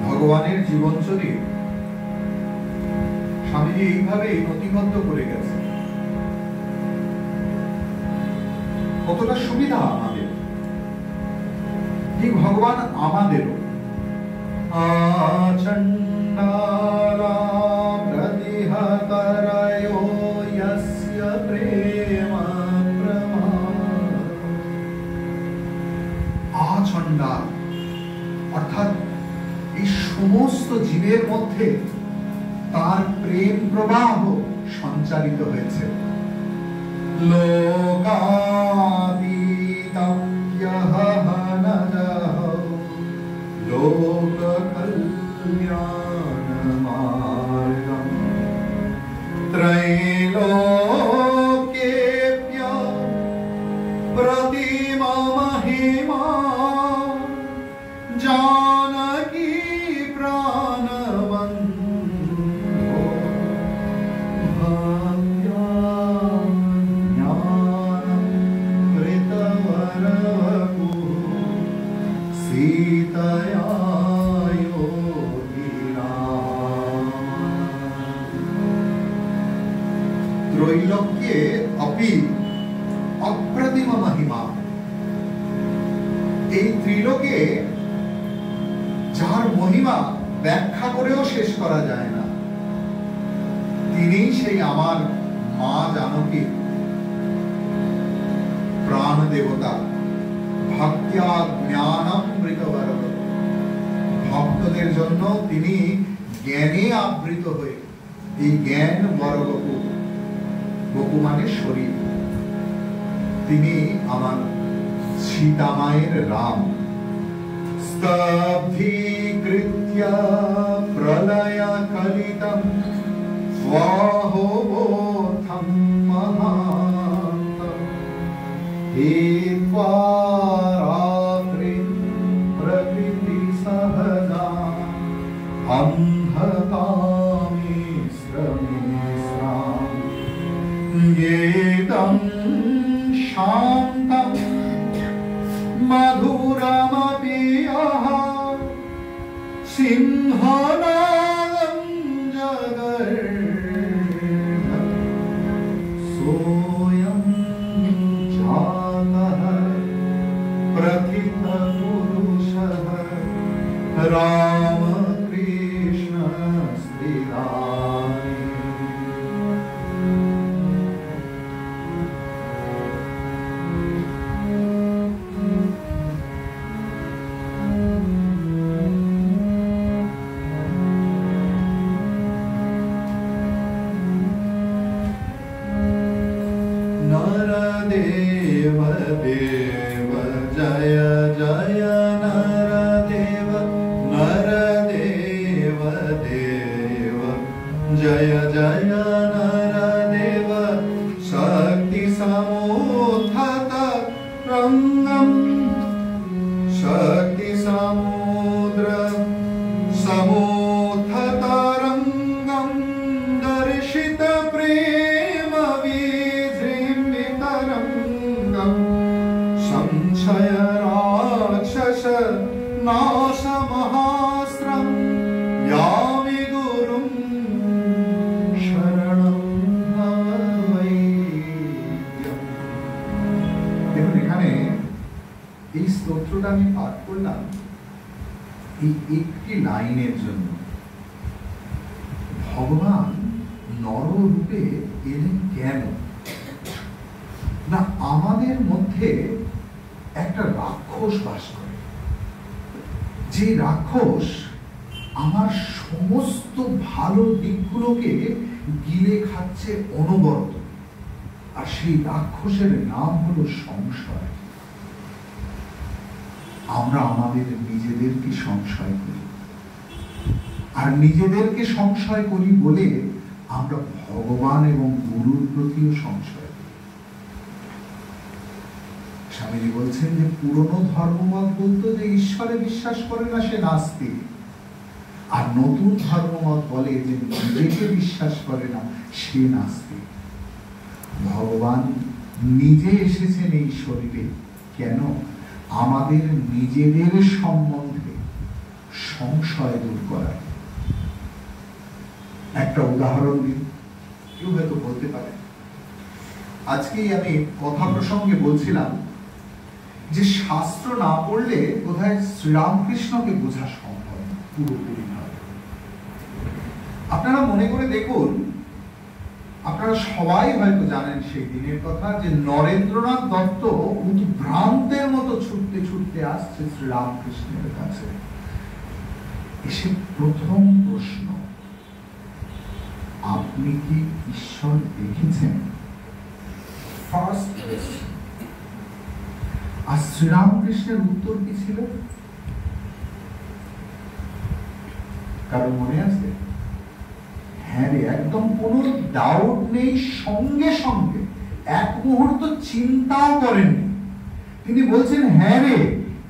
[SPEAKER 1] ভগবানের জীবনচর্যা স্বামীজি এইভাবে নথিবদ্ধ করে গেছে। কতটা সুবিধা আমাদের, ঠিক ভগবান আমাদেরও। আচণ্ডালা প্রতিহতরয়ো যস্য প্রেম প্রমাণ। আচণ্ডাল অর্থাৎ এই সমস্ত জীবের মধ্যে তার প্রেম প্রবাহ সঞ্চারিত হয়েছে। লোকাতীতম ইহ নদঃ লোক কল্যাণমার্গম ত্রৈলোক্যেভ্য প্রতিমা মহিমা জানকী প্রাণবন্ধো ভাগ্যাজ্ঞানমৃতবরবু সীতয়া ত্রৈলোক্যে অপি অপ্রতিম মহিমা। এই ত্রিলোকে যার মহিমা ব্যাখ্যা করেও শেষ করা যায় না, তিনি সেই আমার মা জানকী প্রাণ দেবতা। ভক্ত্যা জ্ঞানামৃতবরব, ভক্তদের জন্য তিনি জ্ঞানে আবৃত হয়ে, এই জ্ঞান বরবপু, বপু মানে শরীর, তিনি আমার সীতা মায়ের রাম। স্তব্ধীকৃত্য প্রলয় কলিতম স্বাহো भेत्वा रात्रिं प्रकृति सहजा अन्धकामिश्रमिश्रां येदं शान्तं मधुरमपि यः सिंहनादं जगर्षति सोऽयं जातः प्रथितपुरुषः रामकृष्णस्थिराय। नरदेव देव जय जय नरदेव, नरदेव देव जय जय नरदेव, शक्ति समुद्धत रंगम शक्ति समुद्र समुद्धत रंगम दर्शित प्रेम विजृंभित रंगम संशय राक्षस नाश महास्त्रम यामि गुरुं शरणं भवैद्यम्। দেখুন এখানে এই স্তোত্রটা আমি পাঠ করলাম এই একটি লাইনের জন্য। ভগবান নররূপে এলেন কেন না, আমাদের মধ্যে একটা রাক্ষস বাস করে, যে রাক্ষস আমার সমস্ত ভালো দিকগুলোকে গিলে খাচ্ছে অনবরত, আর সেই রাক্ষসের নাম হলো সংশয়। আমরা আমাদের নিজেদেরকে সংশয় করি, আর নিজেদেরকে সংশয় করি বলে আমরা ভগবান এবং গুরুর প্রতিও সংশয় করি। স্বামীজি বলছেন যে পুরনো ধর্মমত বলতো যে ঈশ্বরে বিশ্বাস করে না সে নাস্তিক, আর নতুন ধর্মমত বলে যে নিজেকে বিশ্বাস করে না সে নাস্তিক। ভগবান নিজে এসেছেন এই শরীরে কেন? আমাদের নিজেদের সম্বন্ধে সংশয় দূর করা। একটা উদাহরণ দিন, কেউ হয়তো বলতে পারে। আজকেই আমি কথা প্রসঙ্গে বলছিলাম যে শাস্ত্র না পড়লে বোধহয় শ্রীরামকৃষ্ণকে বোঝা সম্ভব না পুরোপুরি ভাবে। আপনারা মনে করে দেখুন, আপনারা সবাই হয়তো জানেন সেই দিনের কথা যে নরেন্দ্রনাথ দত্ত উদ্ভ্রান্তের মতো ছুটতে ছুটতে আসছে শ্রীরামকৃষ্ণের কাছে। এসে প্রথম প্রশ্ন, আপনি কি ঈশ্বর দেখেছেন? First question. আর শ্রীরামকৃষ্ণের উত্তর কি ছিল? কারো মনে আছে? হ্যাঁ রে, একদম কোনো ডাউট নেই, সঙ্গে সঙ্গে এক মুহূর্ত চিন্তাও করেননি। তিনি বলছেন, হ্যাঁ রে,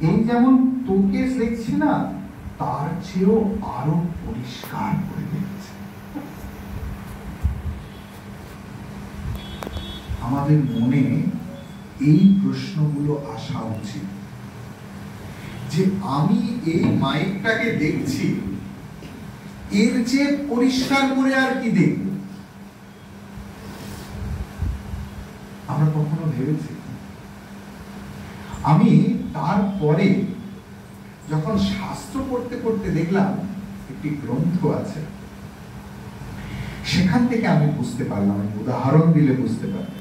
[SPEAKER 1] এই যেমন তোকে দেখছি না তার চেয়েও আরো পরিষ্কার করে দেখছে। আমাদের মনে এই প্রশ্নগুলো আসা উচিত যে আমি এই মাইকটাকে দেখছি, এর চেয়ে পরিষ্কার করে আর কি দেখব? আমরা কখনো ভেবেছি? আমি তারপরে যখন শাস্ত্র পড়তে পড়তে দেখলাম একটি গ্রন্থ আছে, সেখান থেকে আমি বুঝতে পারলাম, উদাহরণ দিলে বুঝতে পারবেন।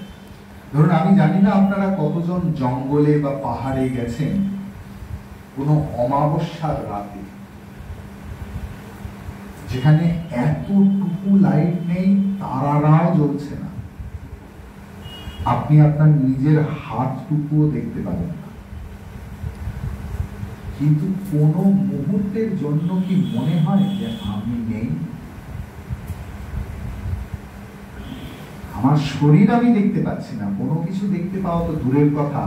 [SPEAKER 1] ধরুন, আমি জানি না আপনারা কতজন জঙ্গলে বা পাহাড়ে গেছেন কোনো অমাবস্যার রাতে, যেখানে এতটুকু লাইট নেই, তারারাও জ্বলছে না, আপনি আপনার নিজের হাতটুকুও দেখতে পাবেন না, কিন্তু কোনো মুহূর্তের জন্য কি মনে হয় যে আমি নেই? আমার শরীর আমি দেখতে পাচ্ছি না, কোনো কিছু দেখতে পাওয়া তো দূরের কথা,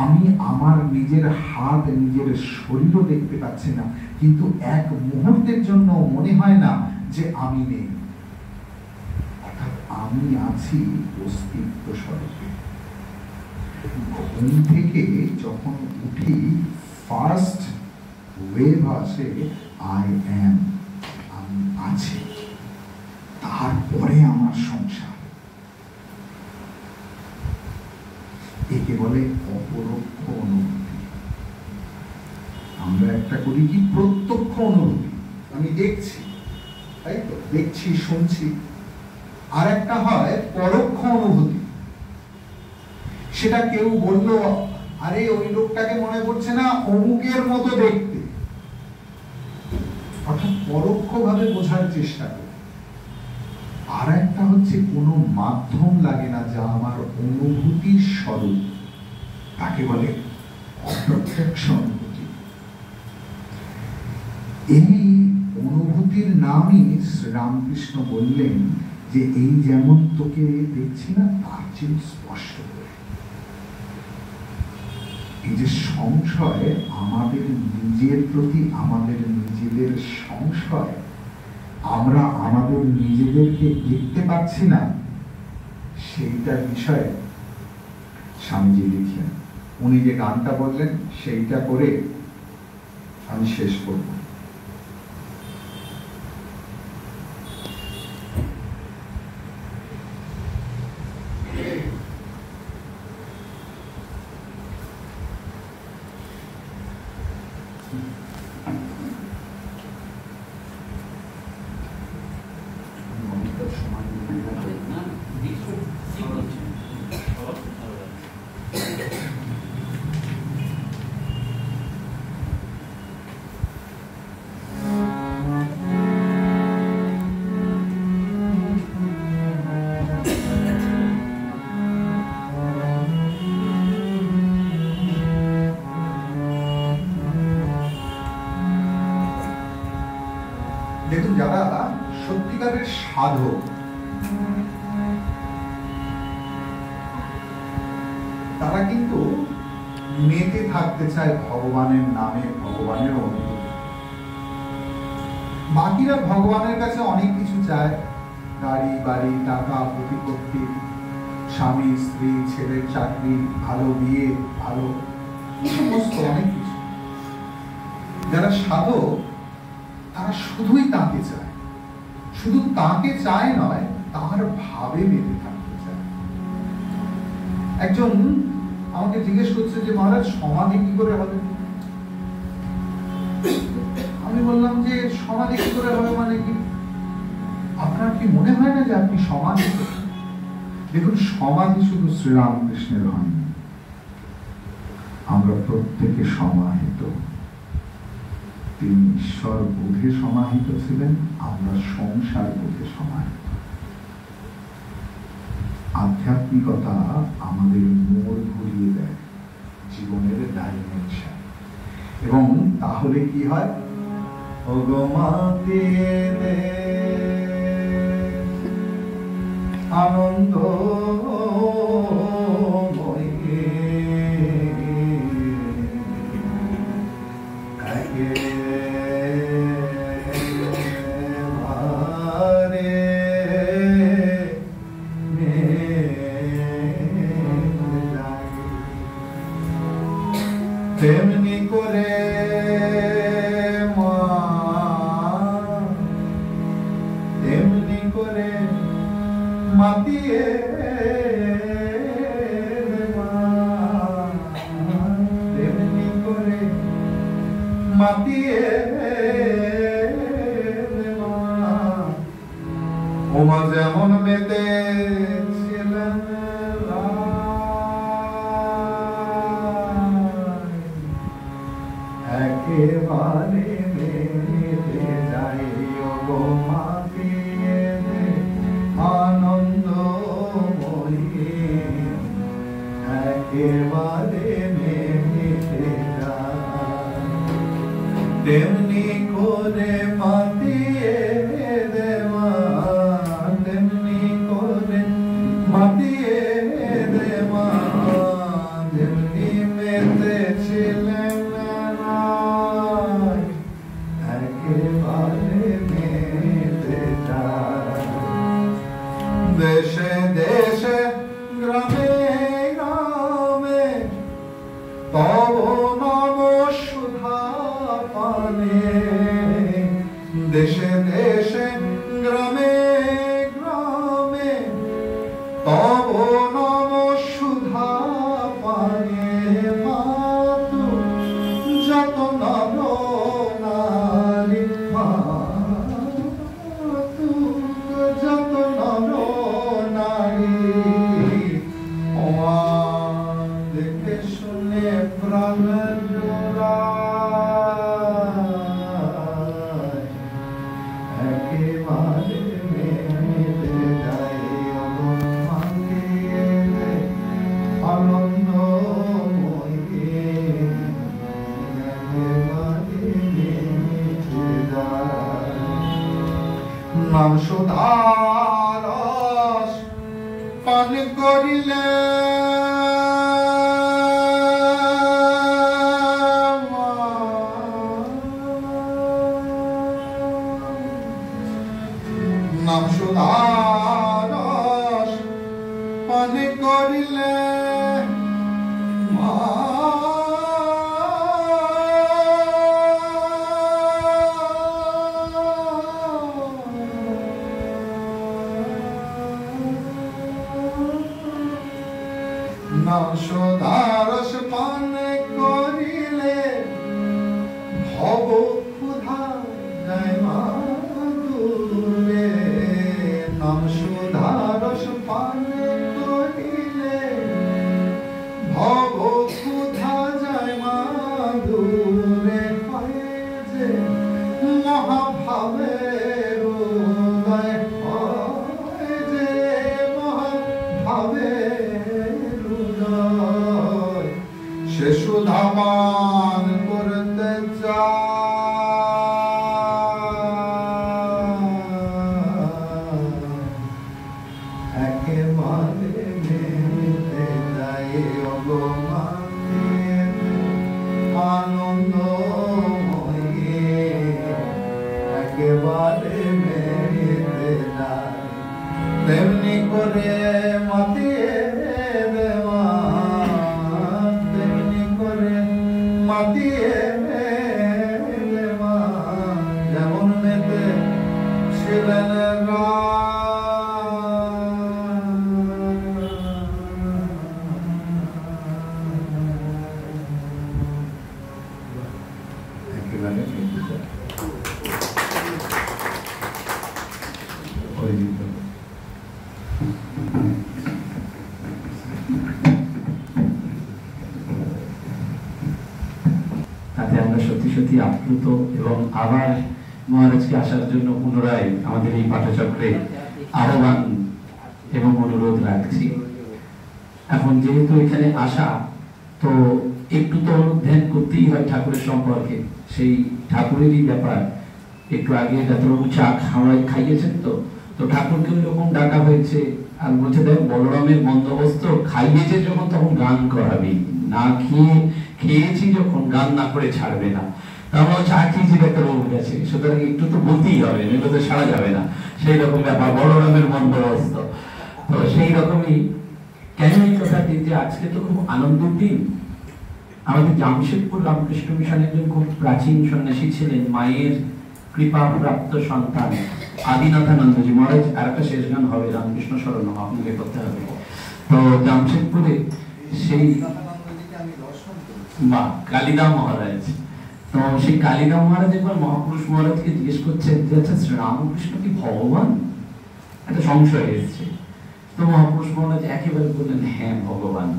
[SPEAKER 1] আমি আমার নিজের হাত, নিজের শরীরও দেখতে পাচ্ছি না, কিন্তু এক মুহূর্তের জন্য মনে হয় না যে আমি নেই। অর্থাৎ আমি আছি অস্তিত্ব স্বরূপে। ঘুম থেকে যখন উঠি, ফার্স্ট ওয়েভ আসে আই অ্যাম, আমি আছি, তারপরে আমার সংসার। একে বলে অপরোক্ষ অনুভূতি। আমরা একটা করি কি প্রত্যক্ষ অনুভূতি, আমি দেখছি, তাই তো, দেখছি শুনছি। আর একটা হয় পরোক্ষ অনুভূতি, সেটা কেউ বললো আরে ওই লোকটাকে মনে করছে না অমুকের মতো দেখতে, অর্থাৎ পরোক্ষ ভাবে বোঝার চেষ্টা করি। আর একটা হচ্ছে কোনো মাধ্যম লাগে না, যা আমার অনুভূতির স্বরূপ, তাকে বলে অপ্রত্যক্ষ অনুভূতি। এই অনুভূতির নামই শ্রীরামকৃষ্ণ বললেন যে এই যেমন তোকে দেখছি না তার চেয়ে স্পষ্ট করে। এই যে সংশয়, আমাদের নিজের প্রতি আমাদের নিজেদের সংশয়, আমরা আমাদের নিজেদেরকে দেখতে পাচ্ছি না, সেইটার বিষয়ে স্বামীজি লিখলেন। উনি যে গানটা বললেন সেইটা করে আমি শেষ করব। দেখুন, যারা সত্যিকারের সাধক, তারা কিন্তু মেতে থাকতে চায় ভগবানের নামে, ভগবানের অনুভূতি। বাকিরা ভগবানের কাছে অনেক কিছু চায়, গাড়ি বাড়ি, টাকা, প্রতিপত্তি, স্বামী স্ত্রী, ছেলের চাকরি, ভালো বিয়ে, ভালো সমস্ত অনেক কিছু। যারা সাধক তারা শুধুই তাকে চায়, শুধু তাকে চায় নয়, তার ভাবে মেতে থাকতে চায়। একজন আমাকে জিজ্ঞেস করছে যে মহারাজ সমাধি কি করে হবে? আমি বললাম যে সমাধি কি করে হবে মানে কি? আপনার কি মনে হয় না যে আপনি সমাধি? দেখুন, সমাধি শুধু শ্রীরামকৃষ্ণের হয়নি, আমরা প্রত্যেকে সমাহিত। তিনি ঈশ্বর বোধে সমাহিত ছিলেন, আমরা সংসার বোধে সমাহিত। আধ্যাত্মিকতা আমাদের মোড় ঘুরিয়ে দেয় জীবনের ডাইমেনশন। এবং তাহলে কি হয়? আনন্দ তেমনি করে মা, তেমনি করে মাতিয়ে মা, তেমনি করে মাতিয়ে মা, ওমা যেমন মেতে ছিলেন একেবারে মেতে যাই গো মাতিয়ে আনন্দময়ী, একেবারে মেতে যাই। তেমনি করে মাতিয়ে দেওয়া, তেমনি করে দেশে দেশে গ্রামে গ্রামে তব নব সুধা পানে, দেশে দেশে গ্রামে গ্রামে তব নব সুধা পানে, মাতু যত নর নারী, মাতু যত নর নারী, দেখে শুনে প্রাণ জোড়ায়, একেবারে মেতে যায় আনন্দময়ী, একেবারে মেতে যায়। নাম সুধারস পান করিলে নাম সুধারস পান করিলে নাম সুধারস পান করিলে ভব ক্ষুধা যায় মাদুরে, নাম সুধারস পান করিলে ভব ক্ষুধা যায় মাদুরে, হয় যে মহাভাবের উদয়, হয় যে মহাভাবের উদয়, সে সুধা পান করতে চায়, একেবারে মেতে যায় অগমানে আনন্দময়ী, একেবারে মেতে যায়। তেমনি করে মাতিয়ে দেওয়া, তেমনি করে মাতিয়ে দেওয়া, যেমন মেতে ছিলেন একেবারে মেতে যায়।
[SPEAKER 2] তাতে আমরা সত্যি সত্যি আপ্লুত এবং আবার মহারাজকে আসার জন্য পুনরায় আমাদের এই পাঠচক্রে আহ্বান এবং অনুরোধ রাখছি। এখন যেহেতু এখানে আসা, তো একটু তো অনুধ্যান করতেই হয় ঠাকুরের সম্পর্কে, সেই ঠাকুরেরই ব্যাপার। একটু আগে ডাক্তারবাবু চা খাইয়েছেন, তো ঠাকুরকে ওইরকম ডাকা হয়েছে, আর বলছে দেখ বলরামের বন্দোবস্ত, খাইয়েছে যখন তখন গান করাবি, না খেয়েছি যখন গান না করে ছাড়বে না। আমরা চা খেয়েছি ডাক্তারবাবুর কাছে, সুতরাং একটু তো বলতেই হবে, এগুলো তো সারা যাবে না। সেই রকম ব্যাপার, বলরামের বন্দোবস্ত। তো সেই রকমই কেন এই কথাটি, যে আজকে তো খুব আনন্দের দিন। আমাদের জামশেদপুর রামকৃষ্ণ মিশন একজন খুব প্রাচীন সন্ন্যাসী ছিলেন, মায়ের কৃপা প্রাপ্ত সন্তান আদিনাথানন্দজি মহারাজ। আর একটা শেষ গান হবে, রামকৃষ্ণ স্মরণ আপনাকে করতে হবে। তো জামশেদপুরে সেই কালিদা মহারাজ, তো সেই কালিদা মহারাজ একবার মহাপুরুষ মহারাজকে জিজ্ঞেস করছেন যে আচ্ছা শ্রীরামকৃষ্ণ কি ভগবান? একটা সংশয় এসছে। তো মহাপুরুষ মহারাজ একেবারে বললেন হ্যাঁ ভগবান।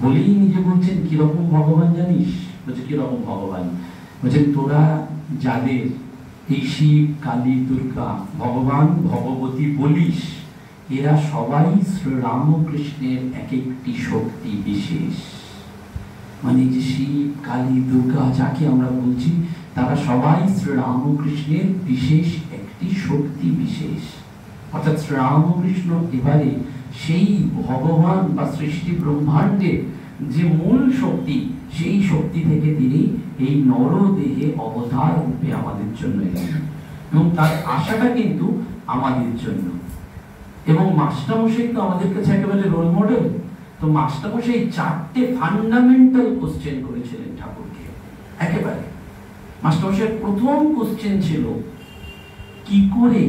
[SPEAKER 2] বলেই নিজে বলছেন কিরকম ভগবান জানিস? বলছে কিরকম ভগবান? বলছেন তোরা যাদের এই শিব কালী দুর্গা ভগবান ভগবতী বলিস, এরা সবাই শ্রীরামকৃষ্ণের এক একটি শক্তি বিশেষ। মানে যে শিব কালী দুর্গা যাকে আমরা বলছি, তারা সবাই শ্রীরামকৃষ্ণের বিশেষ একটি শক্তি বিশেষ। অর্থাৎ শ্রীরামকৃষ্ণ এবারে সেই ভগবান বা সৃষ্টি ব্রহ্মাণ্ডের যে মূল শক্তি, সেই শক্তি থেকে তিনি এই নরদেহে অবতার রূপে আমাদের জন্য এলেন, এবং তার আশাটা কিন্তু আমাদের জন্য। এবং মাস্টারমশাই তো আমাদের কাছে একেবারে রোল মডেল। তো মাস্টারমশাই 4টে ফান্ডামেন্টাল কোশ্চেন করেছিলেন ঠাকুরকে। একেবারে মাস্টারমশাইয়ের প্রথম কোশ্চেন ছিল, কি করে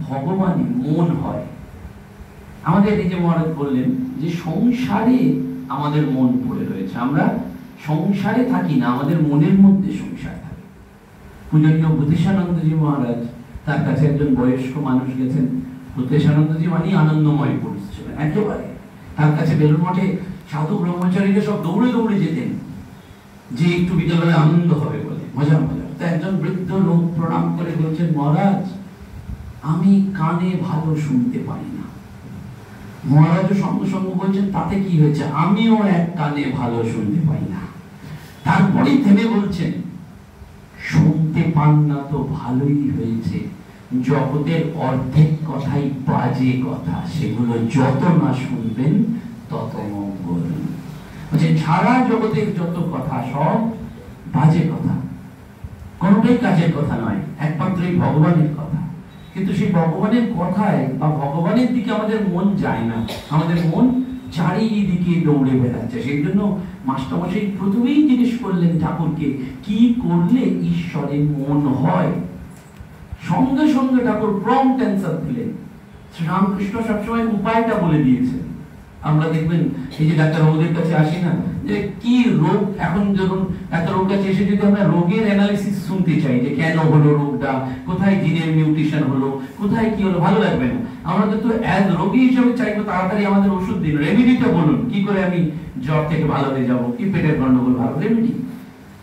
[SPEAKER 2] ভগবানের মন হয়? আমাদের এই যে মহারাজ বললেন যে সংসারে আমাদের মন পড়ে রয়েছে, আমরা সংসারে থাকি না, আমাদের মনের মধ্যে সংসার থাকে। পূজনীয় ভূতেশানন্দজি মহারাজ, তার কাছে একজন বয়স্ক মানুষ গেছেন। ভূতেশানন্দজি মানে আনন্দময় পুরুষ ছিলেন একেবারে। তার কাছে বেলুর মঠে সাধু ব্রহ্মচারীরা সব দৌড়ে দৌড়ে যেতেন, যে একটু বিদ্যালয়ে আনন্দ হবে বলে, মজা মজা। তো একজন বৃদ্ধ লোক প্রণাম করে বলছেন, মহারাজ আমি কানে ভালো শুনতে পারি না। মহারাজও সঙ্গে সঙ্গে বলছেন, তাতে কি হয়েছে, আমিও এক কানে ভালো শুনতে পাই না। তারপরেই থেমে বলছেন, শুনতে পান না তো ভালোই হয়েছে, জগতের অর্ধেক কথাই বাজে কথা, সেগুলো যত না শুনবেন তত মঙ্গল। সারা জগতের যত কথা সব বাজে কথা, কোনটাই কাজের কথা নয়, একমাত্রই ভগবানের কথা। কিন্তু সেই ভগবানের কথায় বা ভগবানের দিকে আমাদের মন যায় না, আমাদের মন চারিদিকে দৌড়ে বেড়াচ্ছে। সেই জন্য মাস্টারমশাই প্রথমেই জিজ্ঞেস করলেন ঠাকুরকে, কি করলে ঈশ্বরের মন হয়? সঙ্গে সঙ্গে ঠাকুর প্রম্পট অ্যান্সার দিলেন। শ্রীরামকৃষ্ণ সবসময় উপায়টা বলে দিয়েছেন। আমরা দেখবেন এই যে ডাক্তারবাবুদের কাছে আসি না, যে কি রোগ, এখন যখন ডাক্তারবাবুর কাছে এসে যদি আমরা রোগের অ্যানালিসিস শুনতে চাই, যে কেন হলো রোগটা, কোথায় জিনের মিউটেশন হলো, কোথায় কি হলো, ভালো লাগবে না। আমরা তো অ্যাজ রোগী হিসেবে চাইবো তাড়াতাড়ি আমাদের ওষুধ দিন, রেমেডিটা বলুন, কি করে আমি জ্বর থেকে ভালো হয়ে যাবো, কি পেটের গন্ডগোল ভালো, রেমেডি।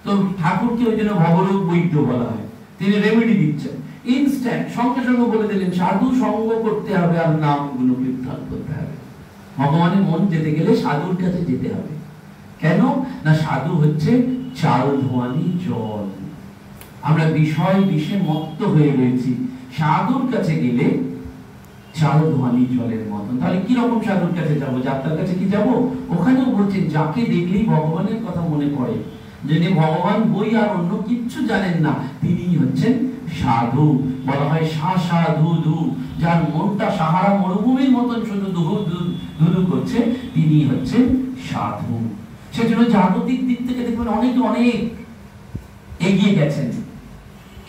[SPEAKER 2] তো ঠাকুরকে ওই জন্য ভবরোগ বৈদ্য বলা হয়, তিনি রেমেডি দিচ্ছেন ইনস্ট্যান্ট। সঙ্গে সঙ্গে বলে দিলেন, সাধু সঙ্গ করতে হবে আর নাম গুণ কীর্তন করতে হবে। ভগবানের মন যেতে গেলে সাধুর কাছে যেতে হবে। কেন না, সাধু হচ্ছে চাল ধোয়ানি জল। আমরা বিষয় বিষে মত্ত হয়ে রয়েছি, সাধুর কাছে গেলে চাল ধোয়ানি জলের মতন। তাহলে কি রকম সাধুর কাছে যাবো? যাত্রার কাছে কি যাব? ওখানেও বলছেন, যাকে দেখলেই ভগবানের কথা মনে পড়ে, যিনি ভগবান বই আর অন্য কিচ্ছু জানেন না, তিনি হচ্ছেন সাধু। বলা হয় সাধু ধু, যার মনটা সাহারা মরুভূমির মতন শুধু ধুধু করছে, তিনি হচ্ছেন সাধু। সেজন্য জাগতিক দিক থেকে দেখবেন অনেকে অনেক এগিয়ে গেছেন,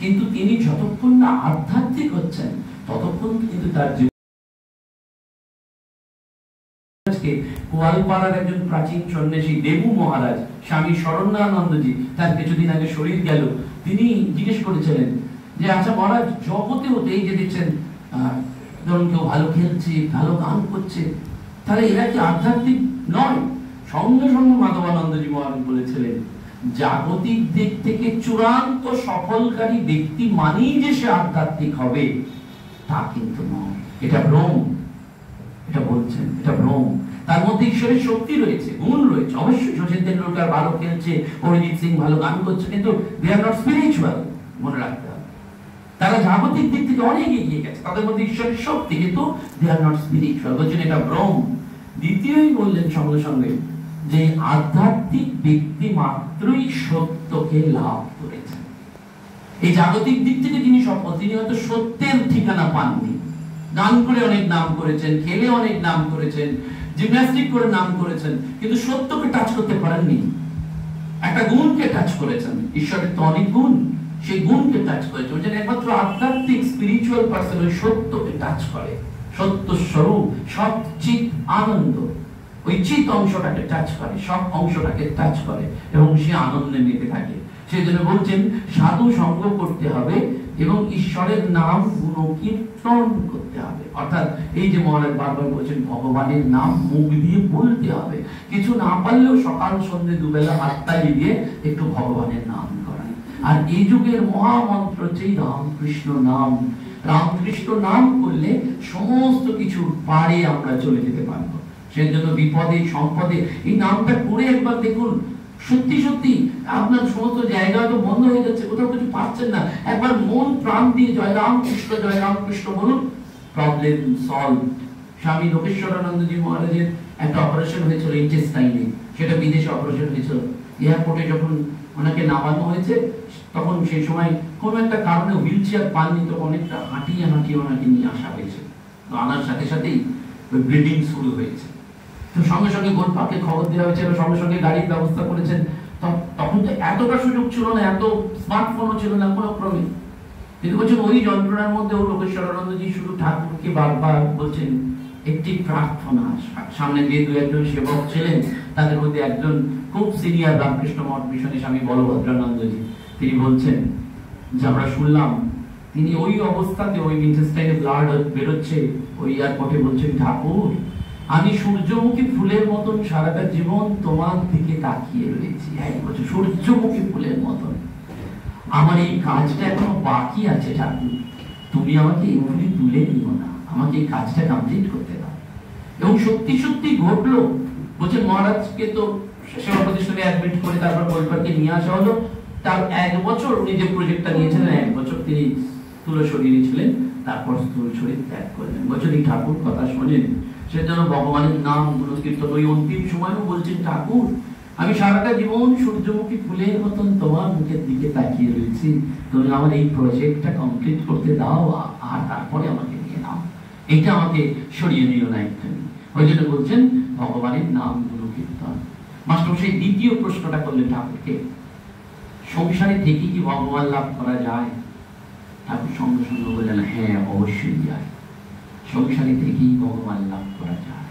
[SPEAKER 2] কিন্তু তিনি যতক্ষণ না আধ্যাত্মিক হচ্ছেন ততক্ষণ কিন্তু তার গোয়ালপাড়ার একজন প্রাচীন সন্ন্যাসী দেবু মহারাজ, স্বামী শরণানন্দজি, তার কিছুদিন আগে শরীর গেল। তিনি জিজ্ঞেস করেছিলেন যে, আচ্ছা মহারাজ, জগতে হতে এই যে দেখছেন ধরুন কেউ ভালো খেলছে, ভালো গান করছে, তাহলে এরা কি আধ্যাত্মিক নয়? সঙ্গে সঙ্গে মাধবানন্দজি মহারাজ বলেছিলেন, জাগতিক দিক থেকে চূড়ান্ত সফলকারী ব্যক্তি মানেই যে সে আধ্যাত্মিক হবে তা কিন্তু নয়। এটা ভ্রম। এটা বলছেন, এটা ভ্রম। তার মধ্যে ঈশ্বরের শক্তি রয়েছে, গুণ রয়েছে। অবশ্যই শচীন তেন্ডুলকার ভালো খেলছে, অরিজিৎ সিং ভালো গান করছে, কিন্তু দে আর নট স্পিরিচুয়াল। মনে রাখতে হবে, তারা জাগতিক দিক থেকে অনেক এগিয়ে গেছে, তাদের মধ্যে ঈশ্বরের শক্তি, কিন্তু দে আর নট স্পিরিচুয়াল। বলছেন এটা ভ্রম। দ্বিতীয়ই বললেন সঙ্গে সঙ্গে যে আধ্যাত্মিক ব্যক্তি মাত্রই সত্যকে লাভ করেছেন। এই জাগতিক দিক থেকে যিনি সফল, তিনি হয়তো সত্যের ঠিকানা পাননি। গান করে অনেক নাম করেছেন, খেলে অনেক নাম করেছেন, জিমন্যাস্টিক করে নাম করেছেন, কিন্তু সত্যকে টাচ করতে পারেননি। একটা গুণকে টাচ করেছেন, ঈশ্বরের তো অনেক গুণ, সেই গুণকে টাচ করেছেন। বলছেন একমাত্র আধ্যাত্মিক স্পিরিচুয়াল পার্সন ওই সত্যকে টাচ করে, সত্য স্বরূপ সৎ চিৎ আনন্দ, ওই চিৎ অংশটাকে টাচ করে, সব অংশটাকে টাচ করে এবং সে আনন্দে মেতে থাকে। সেই জন্য বলছেন সাধু সঙ্গ করতে হবে এবং ঈশ্বরের নাম গুণ কীর্তন করতে হবে। অর্থাৎ এই যে মহারাজ বারবার বলছেন, ভগবানের নাম মুখ দিয়ে বলতে হবে। কিছু না পারলেও সকাল সন্ধ্যে দুবেলা হাততালি দিয়ে একটু ভগবানের নাম করেন। আর এই যুগের মহামন্ত্র হচ্ছে রামকৃষ্ণ নাম। রামকৃষ্ণ নাম করলে সমস্ত কিছুর পারে আমরা চলে যেতে পারবো। সেই জন্য বিপদে সম্পদে এই নামটা করে একবার দেখুন, সত্যি সত্যি আপনার সমস্ত জায়গা তো বন্ধ হয়ে যাচ্ছে, কোথাও কিছু পাচ্ছেন না, একবার মন প্রাণ দিয়ে জয় রামকৃষ্ণ বলুন, প্রবলেম সলভ। স্বামী লোকেশ্বরানন্দজি মহারাজের একটা অপারেশন হয়েছিল ইন্টেস্টাইনে, সেটা বিদেশে অপারেশন হয়েছিল। এয়ারপোর্টে যখন ওনাকে নামানো হয়েছে, তখন সেই সময় কোনো একটা কারণে হুইল চেয়ার পাননি, তো অনেকটা হাঁটিয়ে ওনাকে নিয়ে আসা হয়েছে। তো আনার সাথে সাথেই ব্রিডিং শুরু হয়েছে। তো সঙ্গে সঙ্গে গোলপাকে খবর দেওয়া হয়েছে, সঙ্গে সঙ্গে গাড়ির ব্যবস্থা করেছেন। তখন তো এতটা সুযোগ ছিল না, এত স্মার্টফোনও ছিল না কোনো ক্রমে। কিন্তু বলছেন ওই যন্ত্রণার মধ্যে লোকেশ্বরানন্দজি শুধু ঠাকুরকে বারবার বলছেন একটি প্রার্থনা। সামনে যে দু একজন সেবক ছিলেন, তাদের মধ্যে একজন খুব সিনিয়র রামকৃষ্ণ মঠ মিশনে স্বামী বলভদ্রানন্দজি, তিনি বলছেন যে আমরা শুনলাম তিনি ওই অবস্থাতে, ওই ইন্টেস্টাইনে ব্লাড বেরোচ্ছে ওই এয়ারপোর্টে, বলছেন ঠাকুর আমি সূর্যমুখী ফুলের মতন সারাটা জীবন তোমার দিকে তাকিয়ে রয়েছি। বলছে সূর্যমুখী ফুলের মতন আমার এই কাজটা এখনো বাকি আছে ঠাকুর, তুমি আমাকে এমনি তুলে নিও না, আমাকে এই কাজটা কমপ্লিট করতে দাও। এবং সত্যি সত্যি ঘটলো। বলছে মহারাজকে তো সেবা প্রতিষ্ঠানে অ্যাডমিট করে তারপর গোলপাকে নিয়ে আসা হলো। তার 1 বছর উনি যে প্রজেক্টটা নিয়েছিলেন, 1 বছর তিনি স্থূল শরীরে ছিলেন, তারপর স্থূল শরীর ত্যাগ করলেন। বলছেন এই ঠাকুর কথা শোনেন, সেজন্য ভগবানের নাম গুণ কীর্তন ওই অন্তিম সময়ও বলছেন ঠাকুর আমি সারাটা জীবন সূর্যমুখী ফুলের মতন তোমার মুখের দিকে তাকিয়ে রয়েছি, তুমি আমার এই প্রজেক্টটা কমপ্লিট করতে দাও আর তারপরে আমাকে নিয়ে নাও, এইটা আমাকে সরিয়ে নিও না একখানি। ওই জন্য বলছেন ভগবানের নাম গুণ কীর্তন। মাস্টার সেই দ্বিতীয় প্রশ্নটা করলেন ঠাকুরকে, সংসারে থেকে কি ভগবান লাভ করা যায়? ঠাকুর সঙ্গে সঙ্গে বললেন হ্যাঁ অবশ্যই যায়, সংসারে থেকেই ভগবান লাভ করা যায়।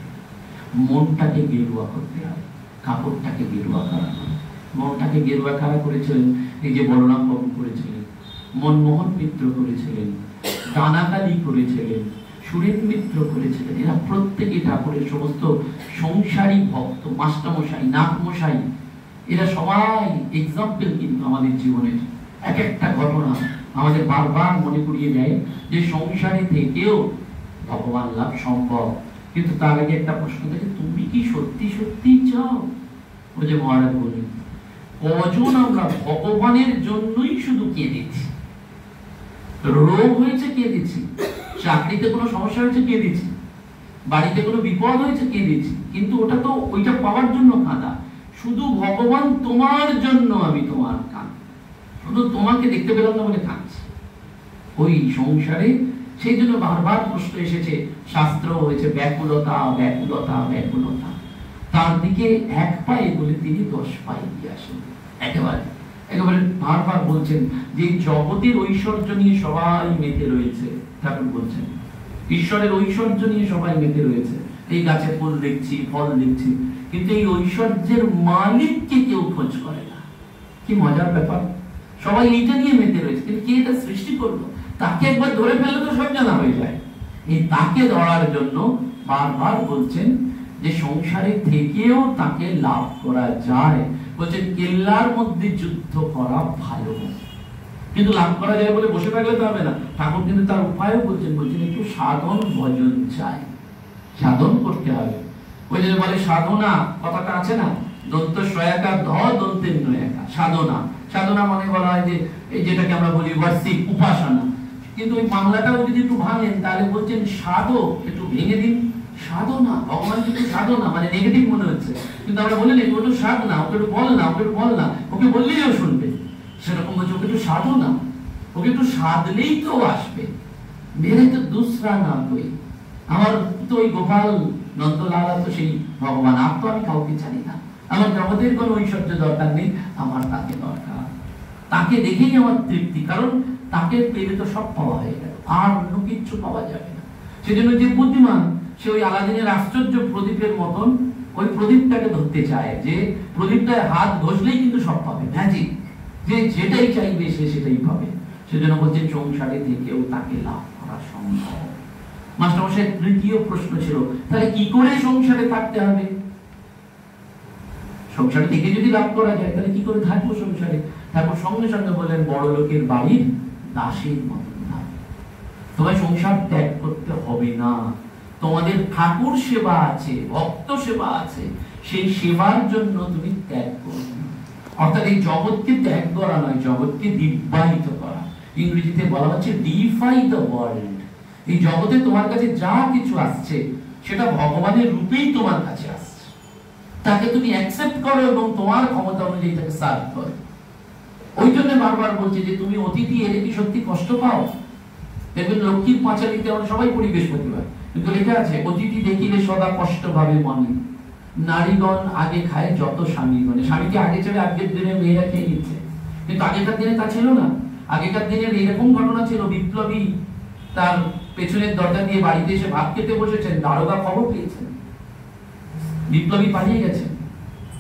[SPEAKER 2] মনটাকে গেরুয়া করতে হয়, কাপড়টাকে গেরুয়া করা হয়। মনটাকে গেরুয়া কারা করেছিলেন? এই যে বলরাম বাবু করেছিলেন, মনমোহন মিত্র করেছিলেন, দানাকালী করেছিলেন, সুরেন মিত্র করেছিলেন। এরা প্রত্যেকে ঠাকুরের সমস্ত সংসারী ভক্ত, মাস্টারমশাই, নাথমশাই, এরা সবাই এক্সাম্পল কিন্তু আমাদের জীবনের। এক একটা ঘটনা আমাদের বারবার মনে করিয়ে দেয় যে সংসারে থেকেও ভগবান লাভ সম্ভব। কিন্তু তার আগে একটা প্রশ্ন থাকে, তুমি কি সত্যি সত্যি চাও? ও যে মহারাজ বলেন কজন আমরা ভগবানের জন্যই শুধু কেঁদেছি, রোগ হয়েছে কেঁদেছি, চাকরিতে কোনো সমস্যা হয়েছে কেঁদেছি, বাড়িতে কোনো বিপদ হয়েছে কেঁদেছি, কিন্তু ওটা তো ওইটা পাওয়ার জন্য কাঁদা। শুধু ভগবান তোমার জন্য আমি তোমার কাঁদি, শুধু তোমাকে দেখতে পেলাম না বলে কাঁদছি ওই সংসারে। সেই জন্য বারবার প্রশ্ন এসেছে, শাস্ত্র হয়েছে ব্যাকুলতা ব্যাকুলতা ব্যাকুলতা, তার দিকে 1 পা এগোলে তিনি 10 পা এগিয়ে আসেন। একেবারে একেবারে বারবার বলছেন যে জগতের ঐশ্বর্য নিয়ে সবাই মেতে রয়েছে। ঠাকুর বলছেন ঈশ্বরের ঐশ্বর্য নিয়ে সবাই মেতে রয়েছে, এই গাছে ফুল দেখছি, ফল দেখছি, কিন্তু এই ঐশ্বর্যের মালিককে কেউ খোঁজ করে না। কি মজার ব্যাপার, সবাই এইটা নিয়ে মেতে রয়েছে, কিন্তু কে এটা সৃষ্টি করলো? তাকে একবার ধরে ফেললে তো সব জানা হয়ে যায়। এই তাকে ধরার জন্য বারবার বলছেন যে সংসারে থেকেও তাকে লাভ করা যায়। বলছেন কেল্লার মধ্যে যুদ্ধ করা ভালো, কিন্তু লাভ করা যায় বলে বসে থাকলে তো হবে না। ঠাকুর কিন্তু তার উপায়ও বলছেন, বলছেন একটু সাধন ভজন চাই, সাধন করতে হবে। ওই জন্য বলে সাধনা কথাটা আছে না, দন্ত সয়াকা ধ দন্তের নয়াকা, সাধনা। সাধনা মানে বলা হয় যে এই যেটাকে আমরা বলি ওয়ার্শিপ, উপাসনা। কিন্তু ওই বাংলাটাও যদি একটু ভাঙেন তাহলে বলছেন সাধক, একটু ভেঙে দিন সাধনা। ভগবান কিন্তু সাধনা মানে নেগেটিভ মনে হচ্ছে, কিন্তু আমরা বলি না ওটা সাধনা, ওকে একটু বল না, ওকে একটু বল না, ওকে বললেই ও শুনবে। সেরকম বলছে ওকে একটু সাধনা, ওকে একটু সাধলেই তো আসবে, মেরে তো দুসরা না কই। আমার তো ওই গোপাল নন্দলালা তো সেই ভগবান, আর তো আমি কাউকে জানি না। আমার জগতের কোনো ঐশ্বর্য দরকার নেই, আমার তাকে দরকার, তাকে দেখেই আমার তৃপ্তি। কারণ তাকে পেলে তো সব পাওয়া হয়ে গেল, আর অন্য কিচ্ছু পাওয়া যাবে না। সেজন্য যে বুদ্ধিমান সে ওই আলাদিনের আশ্চর্য প্রদীপের মতন ওই প্রদীপটাকে ধরতে চায়, যে প্রদীপটায় হাত ঘষলেই কিন্তু সব পাবে, ম্যাজিক, যে যেটাই চাইবে সে সেটাই পাবে। সেজন্য বলছে সংসারে থেকেও তাকে লাভ করা সম্ভব। মাস্টারমশাইয়ের তৃতীয় প্রশ্ন ছিল, তাহলে কি করে সংসারে থাকতে হবে? সংসারে থেকে যদি লাভ করা যায় তাহলে কি করে থাকবো সংসারে? তারপর সঙ্গে সঙ্গে বললেন বড় লোকের বাড়ির দাসীর মতন না, তোমায় সংসার ত্যাগ করতে হবে না। তোমাদের ঠাকুর সেবা আছে, ভক্ত সেবা আছে, সেই সেবার জন্য তুমি ত্যাগ করবে। অর্থাৎ এই জগৎকে ত্যাগ করা নয়, জগৎকে দিব্যায়িত করা। ইংরেজিতে বলা হচ্ছে ডিফাই দ্য ওয়ার্ল্ড। এই জগতে তোমার কাছে যা কিছু আসছে সেটা ভগবানের রূপেই তোমার কাছে আসছে, তাকে তুমি অ্যাকসেপ্ট করো এবং তোমার ক্ষমতা অনুযায়ী তাকে সার্ভ করো। ওই জন্য বারবার বলছে যে তুমি অতিথি এলে কি সত্যি কষ্ট পাও? দেখবেন লক্ষ্মীর পাঁচালিতে আমরা সবাই পড়ি বৃহস্পতিবার, কিন্তু লেখা আছে অতিথি দেখিলে সদা কষ্ট ভাবে মনে, নারীগণ আগে খায় যত স্বামীগণে। স্বামীকে আগে ছেড়ে আজকের দিনে মেয়েরা খেয়ে নিচ্ছে, কিন্তু আগেকার দিনে তা ছিল না। আগেকার দিনের এরকম ঘটনা ছিল, বিপ্লবী তার পেছনের দরজা দিয়ে বাড়িতে এসে ভাত খেতে বসেছেন, দারোগা খবর পেয়েছেন বিপ্লবী পালিয়ে গেছেন,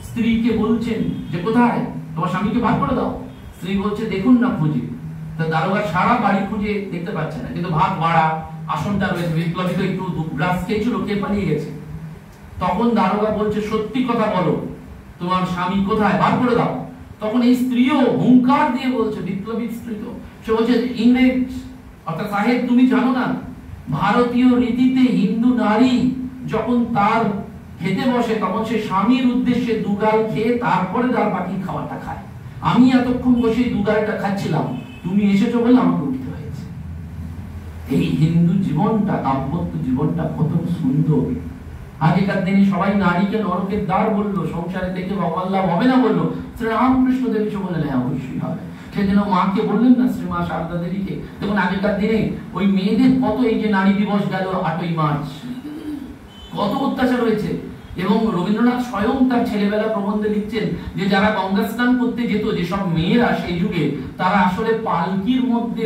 [SPEAKER 2] স্ত্রীকে বলছেন যে কোথায়, তোমার স্বামীকে ভাত করে দাও। স্ত্রী বলছে দেখুন না খুঁজে। তা দারোগা সারা বাড়ি খুঁজে দেখতে পাচ্ছে না, কিন্তু ভাত বাড়া আসনটা রয়েছে। বিপ্লবী তো একটু গ্রাস খেয়েছিল, কে পালিয়ে গেছে। তখন দারোগা বলছে সত্যি কথা বলো, তোমার স্বামী কোথায়, ভাত করে দাও। তখন এই স্ত্রীও হুঙ্কার দিয়ে বলছে, বিপ্লবীর স্ত্রী তো, সে বলছে ইংরেজ অর্থাৎ সাহেব তুমি জানো না, ভারতীয় রীতিতে হিন্দু নারী যখন তার খেতে বসে তখন সে স্বামীর উদ্দেশ্যে দুগাল খেয়ে তারপরে তার বাকি খাবারটা খায়। আমি এতক্ষণ বসে দুগালটা খাচ্ছিলাম, তুমি এসেছো বলে আমাকে উঠতে হয়েছে। এই হিন্দু জীবনটা, দাম্পত্য জীবনটা কত সুন্দর। আগেকার দিনে সবাই নারীকে নরকের দ্বার বললো, সংসারে থেকে ভগবান লাভ হবে না বললো। শ্রীরামকৃষ্ণ দেব এসে বললেন হ্যাঁ অবশ্যই হবে। সেদিন মাকে বললেন না, শ্রীমা শারদা দেবীকে। দেখুন আগেকার দিনে ওই মেয়েদের কত, এই যে নারী দিবস গেল 8ই মার্চ, কত অত্যাচার হয়েছে। এবং রবীন্দ্রনাথ স্বয়ং তার ছেলেবেলা প্রবন্ধে লিখছেন যে যারা গঙ্গা স্নান করতে যেত, যেসব মেয়েরা সেই যুগে, তারা আসলে পালকির মধ্যে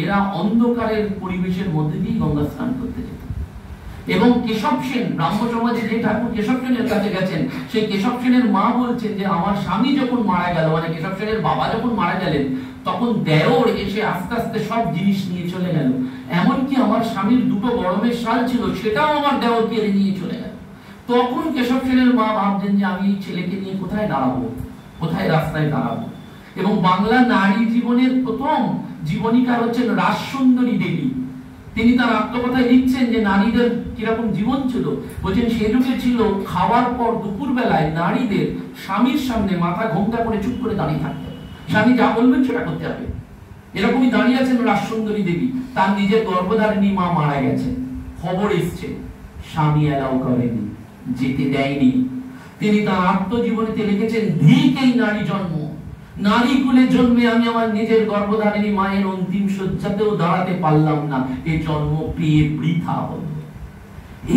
[SPEAKER 2] এরা অন্ধকারের পরিবেশের মধ্যে দিয়ে গঙ্গা স্নান করতে যেত। এবং কেশব সেন, ব্রাহ্ম সমাজে যে ঠাকুর কেশব সেনের কাছে গেছেন, সেই কেশব সেনের মা বলছেন যে আমার স্বামী যখন মারা গেল, মানে কেশব সেনের বাবা যখন মারা গেলেন, তখন দেওর এসে আস্তে আস্তে সব জিনিস নিয়ে চলে গেল। এমনকি আমার স্বামীর দুটো গরমের শাল ছিল, সেটাও আমার দেওর কেড়ে নিয়ে চলে গেল। তখন কেশব সেনের মা ভাবছেন যে আমি এই ছেলেকে নিয়ে কোথায় দাঁড়াবো, কোথায় রাস্তায় দাঁড়াবো। এবং বাংলা নারী জীবনের প্রথম জীবনীকার হচ্ছেন রাজসুন্দরী দেবী। তিনি তার আত্মকথায় লিখছেন যে নারীদের কিরকম জীবন ছিল। বলছেন সে যুগে ছিল খাওয়ার পর দুপুর বেলায় নারীদের স্বামীর সামনে মাথা ঘোমটা করে চুপ করে দাঁড়িয়ে থাকতে হবে, স্বামী যা বলবেন সেটা করতে হবে। এরকমই দাঁড়িয়ে আছেন রাজসুন্দরী দেবী। তার নিজের গর্ভধারিণী মা মারা গেছে, খবর এসছে, স্বামী এলাও করেনি, যেতে দেয়নি। তিনি তার আত্মজীবনীতে লিখেছেন ধিক এই নারী জন্ম, নারী কুলে জন্মে আমি আমার নিজের গর্ভধারিণী মায়ের অন্তিম শয্যাতেও দাঁড়াতে পারলাম না, এই জন্ম পেয়ে বৃথা হলো।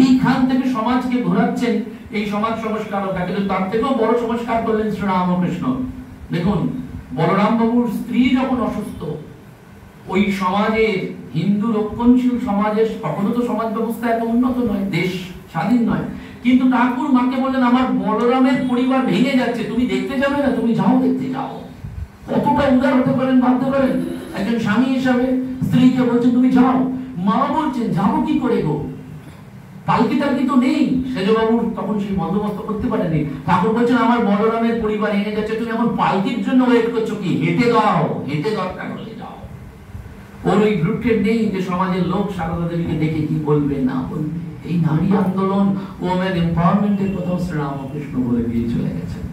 [SPEAKER 2] এইখান থেকে সমাজকে ঘোরাচ্ছেন এই সমাজ সংস্কারকরা। কিন্তু তার থেকেও বড় সংস্কার করলেন শ্রীরামকৃষ্ণ। দেখুন বলরাম বাবুর স্ত্রী যখন অসুস্থ, ওই সমাজের হিন্দু রক্ষণশীল সমাজের, কখনো তো সমাজ ব্যবস্থা এত উন্নত নয়, দেশ স্বাধীন নয়, কিন্তু ঠাকুর মাকে বললেন আমার বলরামের পরিবার ভেঙে যাচ্ছে, তুমি দেখতে যাবে না, তুমি যাও, দেখতে যাও। কতটা উদার হতে পারেন, বাধ্য করেন একজন স্বামী হিসাবে। স্ত্রীকে বলছেন তুমি যাও। মা বলছেন যাবো কি করে গো, পালকি টালকি তো নেই। সেজবাবুর তখন সেই বন্দোবস্ত করতে পারেনি। ঠাকুর বলছেন আমার বলরামের পরিবার ভেঙে যাচ্ছে, তুমি এখন পালকির জন্য ওয়েট করছো কি, হেঁটে দাও, হেঁটে দরকার হলে যাও। ওর ওই গ্রুপটেড নেই যে সমাজের লোক সারদা দেবীকে দেখে কি বলবে না বলবে। এই নারী আন্দোলন, ওমেন এম্পাওয়ারমেন্টের কথা শ্রীরামকৃষ্ণ বলে দিয়ে চলে গেছেন।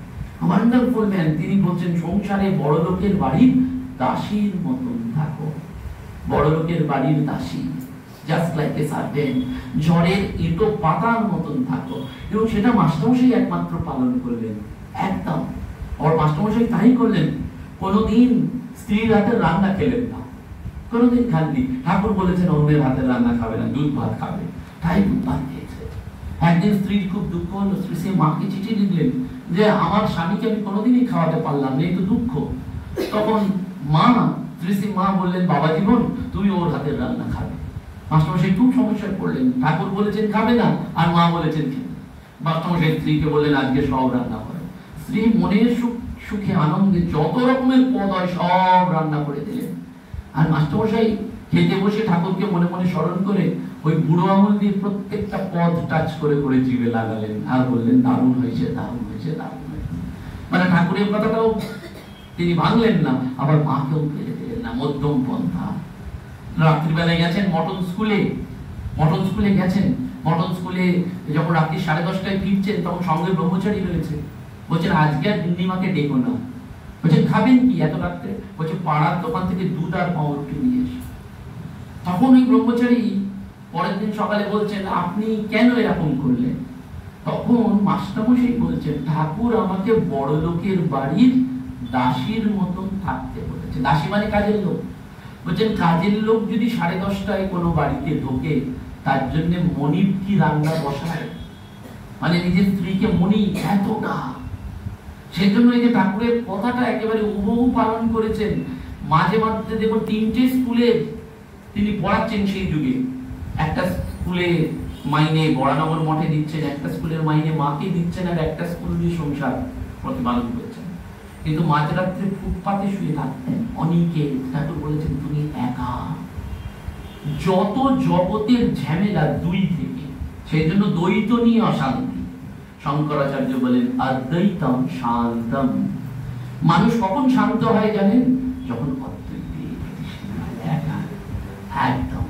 [SPEAKER 2] Wonderful man. তিনি বলছেন সংসারে বড় লোকের বাড়ির দাসীর মতন থাকো, বড় লোকের বাড়ির দাসী, জাস্ট লাইক এ সার্ভেন্ট, ঝড়ের ইটো পাতার মতন থাকো। এবং সেটা মাস্টারমশাই একমাত্র পালন করলেন, একদম। ওর মাস্টারমশাই তাই করলেন, কোনোদিন স্ত্রীর হাতের রান্না খেলেন না, কোনোদিন খাননি। ঠাকুর বলেছেন অন্যের হাতের রান্না খাবে না, দুধ ভাত খাবে, তাই দুধ ভাত খেয়েছে। একদিন স্ত্রীর খুব দুঃখ হলো, স্ত্রী সে মাকে চিঠি লিখলেন যে আমার স্বামীকে আমি কোনোদিনই খাওয়াতে পারলাম না, এই তো দুঃখ। তখন মা, স্ত্রী মা বললেন বাবা জীবন তুমি ওর হাতের রান্না খাবে। মাস্টারমশাই খুব সমস্যায় পড়লেন, ঠাকুর বলেছেন খাবে না আর মা বলেছেন খেতে। মাস্টারমশাই স্ত্রীকে বললেন আজকে সব রান্না করো। স্ত্রী মনের সুখে আনন্দে যত রকমের পদ হয় সব রান্না করে দিলেন। আর মাস্টারমশাই খেতে বসে ঠাকুরকে মনে মনে স্মরণ করে ওই বুড়ো আঙুল দিয়ে প্রত্যেকটা পদ টাচ করে করে জিভে লাগালেন আর বললেন দারুণ হয়েছে, দারুণ হয়েছে, দারুণ হয়েছে। মানে ঠাকুরের কথাটাও তিনি ভাঙলেন না, আবার মাকেও ফেলে দিলেন না, মধ্যম পন্থা। রাত্রিবেলায় গেছেন মটন স্কুলে গেছেন। মটন স্কুলে যখন রাত্রি 10:30টায় ফিরছেন তখন সঙ্গে ব্রহ্মচারী রয়েছে। বলছেন আজকে আর দিন্নিমাকে ডেকো না। বলছেন খাবেন কি এত রাত্রে? বলছে পাড়ার দোকান থেকে দুধ আর পাউরুটি নিয়ে এসো। তখন ওই ব্রহ্মচারী পরের দিন সকালে বলছেন আপনি কেন এরকম করলেন? তখন মাস্টারমশাই বলছেন ঠাকুর আমাকে বড় লোকের বাড়ির দাসীর মতন থাকতে বলেছে। দাসী মানে কাজের লোক। বলছেন কাজের লোক যদি 10:30টায় কোনো বাড়িতে ঢোকে তার জন্য মনিব কি রান্না বসায়, মানে নিজের স্ত্রীকে মনি এতটা, সেজন্য এই যে ঠাকুরের কথাটা একেবারে হুবহু পালন করেছেন। মাঝে মাঝে দেখুন 3টে স্কুলে তিনি পড়াচ্ছেন সেই যুগে। একটা স্কুলে মাইনে বড়ানগর মঠে দিচ্ছেন, একটা স্কুলের মাইনে মাকে দিচ্ছেন, আর একটা স্কুল দিয়ে সংসার প্রতিপালন করছেন। কিন্তু মাঝরাত্রে ফুটপাতে শুয়ে থাকতেন অনেকে। ঠাকুর বলেছেন তুমি একা, যত জগতের ঝামেলা দুই থেকে, সেই জন্য দ্বৈত নিয়ে অশান্তি। শঙ্করাচার্য বলেন অদ্বৈতম শান্তম। মানুষ কখন শান্ত হয় জানেন? যখন একদম।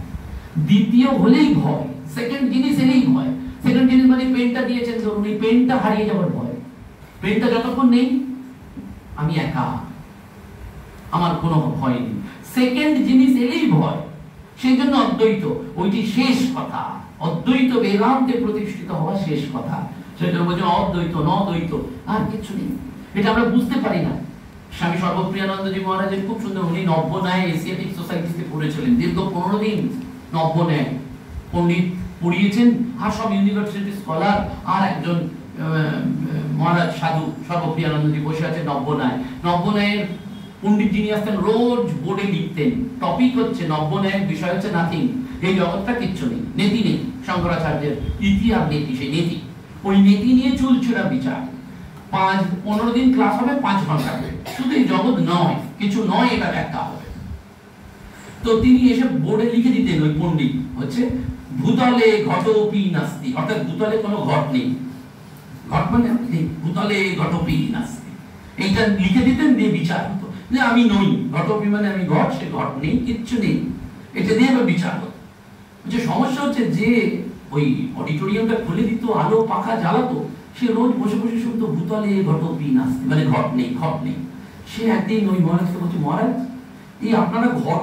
[SPEAKER 2] দ্বিতীয় হলেই ভয়, সেকেন্ড জিনিস এলেই ভয়। সেকেন্ড জিনিস মানে পেনটা দিয়েছেন ধরুন, এই পেনটা হারিয়ে যাওয়ার ভয়। পেনটা যতক্ষণ নেই আমি একা, আমার কোনো ভয় নেই। সেকেন্ড জিনিস এলেই ভয়, সেই জন্য অদ্বৈত ওইটি শেষ কথা। অদ্বৈত বেদান্তে প্রতিষ্ঠিত হওয়া শেষ কথা। সেটা বলছে অদ্বৈত নদ্বৈত, আর কিছু নেই। এটা আমরা বুঝতে পারি না। স্বামী সর্বপ্রিয়ানন্দজি মহারাজের খুব সুন্দর, উনি নব্যন্যায় এশিয়াটিক সোসাইটিতে পড়েছিলেন দীর্ঘ 15 দিন। নব্যন্যায় পণ্ডিত পড়িয়েছেন, আর সব ইউনিভার্সিটি স্কলার, আর একজন মহারাজ সাধু সর্বপ্রিয়ানন্দজি বসে আছে নব্যন্যায়। নব্যন্যায়ের পণ্ডিত যিনি আসতেন রোজ বোর্ডে লিখতেন, টপিক হচ্ছে নব্যন্যায়ের বিষয় হচ্ছে নাথিং, এই জগৎটা কিচ্ছু নেই, নেতি নেই। শঙ্করাচার্যের ইতি আর নেতি, সেই নেতি, ওই নেতি নিয়ে চুলচুরা বিচার। 15 দিন ক্লাস হবে, 5 ঘন্টা হবে, শুধু এই জগৎ নয়, কিছু নয়, এটা ব্যাখ্যা হবে। তো তিনি এসে বোর্ডে লিখে দিতেন, ওই পণ্ডিত হচ্ছে ভূতলে ঘটোপি নাস্তি, অর্থাৎ ভূতলে কোনো ঘট নেই। ঘট মানে ভূতলে ঘটোপি নাস্তি, এইটা লিখে দিতেন, দিয়ে বিচার হতো যে আমি নই, ঘটোপি মানে আমি ঘট, সে ঘট নেই, কিচ্ছু নেই, এটা দিয়ে আবার বিচার হতো। যে সমস্যা হচ্ছে যে ওই অডিটোরিয়ামটা খুলে দিত, আলো পাখা জ্বালাতো, সে রোজ বসে বসে শুনতো ভূতলে ঘটোপি নাস্তি, মানে ঘট নেই, ঘট নেই। সে একদিন ওই মহারাজকে বলছে, মহারাজ এই আপনারা ঘট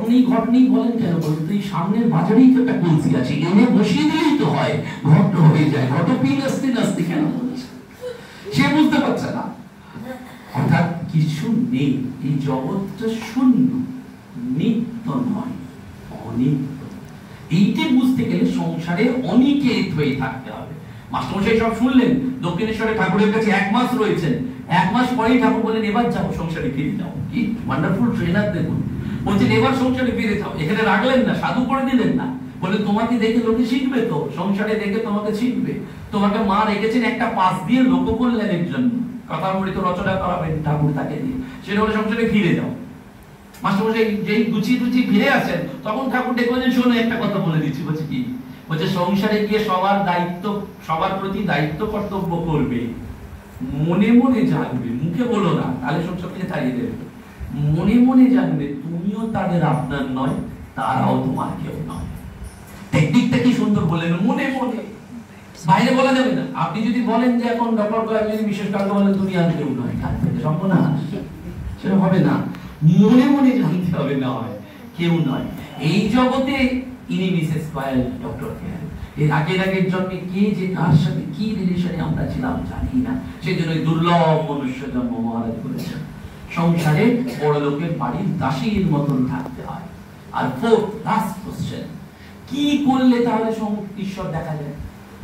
[SPEAKER 2] নেই বলেন কেন? বলতো এই সামনের বাজারেই তো একটা কলসি আছে, এনে বসিয়ে দিলেই তো হয়, ঘট হয়ে যায়, ঘটোপি নাস্তি নাস্তি কেন বলছে? সে বুঝতে পারছে না, অর্থাৎ কিছু নেই, এই জগৎটা শূন্য, নিত্য নয়, অনিত্য। এইটা বুঝতে গেলে সংসারে অনিকেত হয়ে থাকতে হবে। মাস্টারমশাই সব শুনলেন, দক্ষিণেশ্বরে ঠাকুরের কাছে 1 মাস রয়েছেন, 1 মাস পরেই ঠাকুর বলেন এবার যাবো সংসারে ফিরে যাও। কি ওয়ান্ডারফুল ট্রেনার দেখুন, বলছেন এবার সংসারে ফিরে যাও। এখানে রাখলেন না, সাধু করে দিলেন না, বলে তোমাকে দেখে লোকে শিখবে, তো সংসারে দেখে তোমাকে শিখবে। তোমাকে মা রেখেছেন একটা পাশ দিয়ে লোক কল্যাণের জন্য, কথামৃত রচনা করাবেন ঠাকুর তাকে দিয়ে, সেটা বলে সংসারে ফিরে যাও। মাস্টারমশাই যেই গুছিয়ে ফিরে আসেন, তখন ঠাকুর ডেকে বলেন শোনো একটা কথা বলে দিচ্ছি। বলছে কি? বলছে সংসারে গিয়ে সবার প্রতি দায়িত্ব কর্তব্য করবে, মনে মনে জানবে, মুখে বলো না, তাহলে সংসার থেকে তাড়িয়ে দেবে। মনে মনে জানবে তুমিও তাদের আপনার নয়, তারাও তোমার কেউ নয়। টেকনিকটা কি সুন্দর বললেন, মনে মনে, বাইরে বলা যাবে না। আপনি যদি বলেন যে এখন ডক্টর কয়েক যদি বিশেষ কারণে বলেন দুনিয়ার কেউ নয়, সম্ভব না, সেটা হবে না। মনে মনে জানতে হবে নয়, কেউ নয়। এই জগতে ইনি মিসেস পায়েল, ডক্টর কেয়ার, এর আগের জন্মে কে যে কার সাথে কি রিলেশনে আমরা ছিলাম জানি না, সেই জন্য দুর্লভ মনুষ্য জন্ম মহারাজ করেছেন। সংসারে বড় লোকের বাড়ির দাসীর মতন থাকতে হয়। আর লাস্ট কোশ্চেন, কি করলে তাহলে ঈশ্বর দেখা যায়?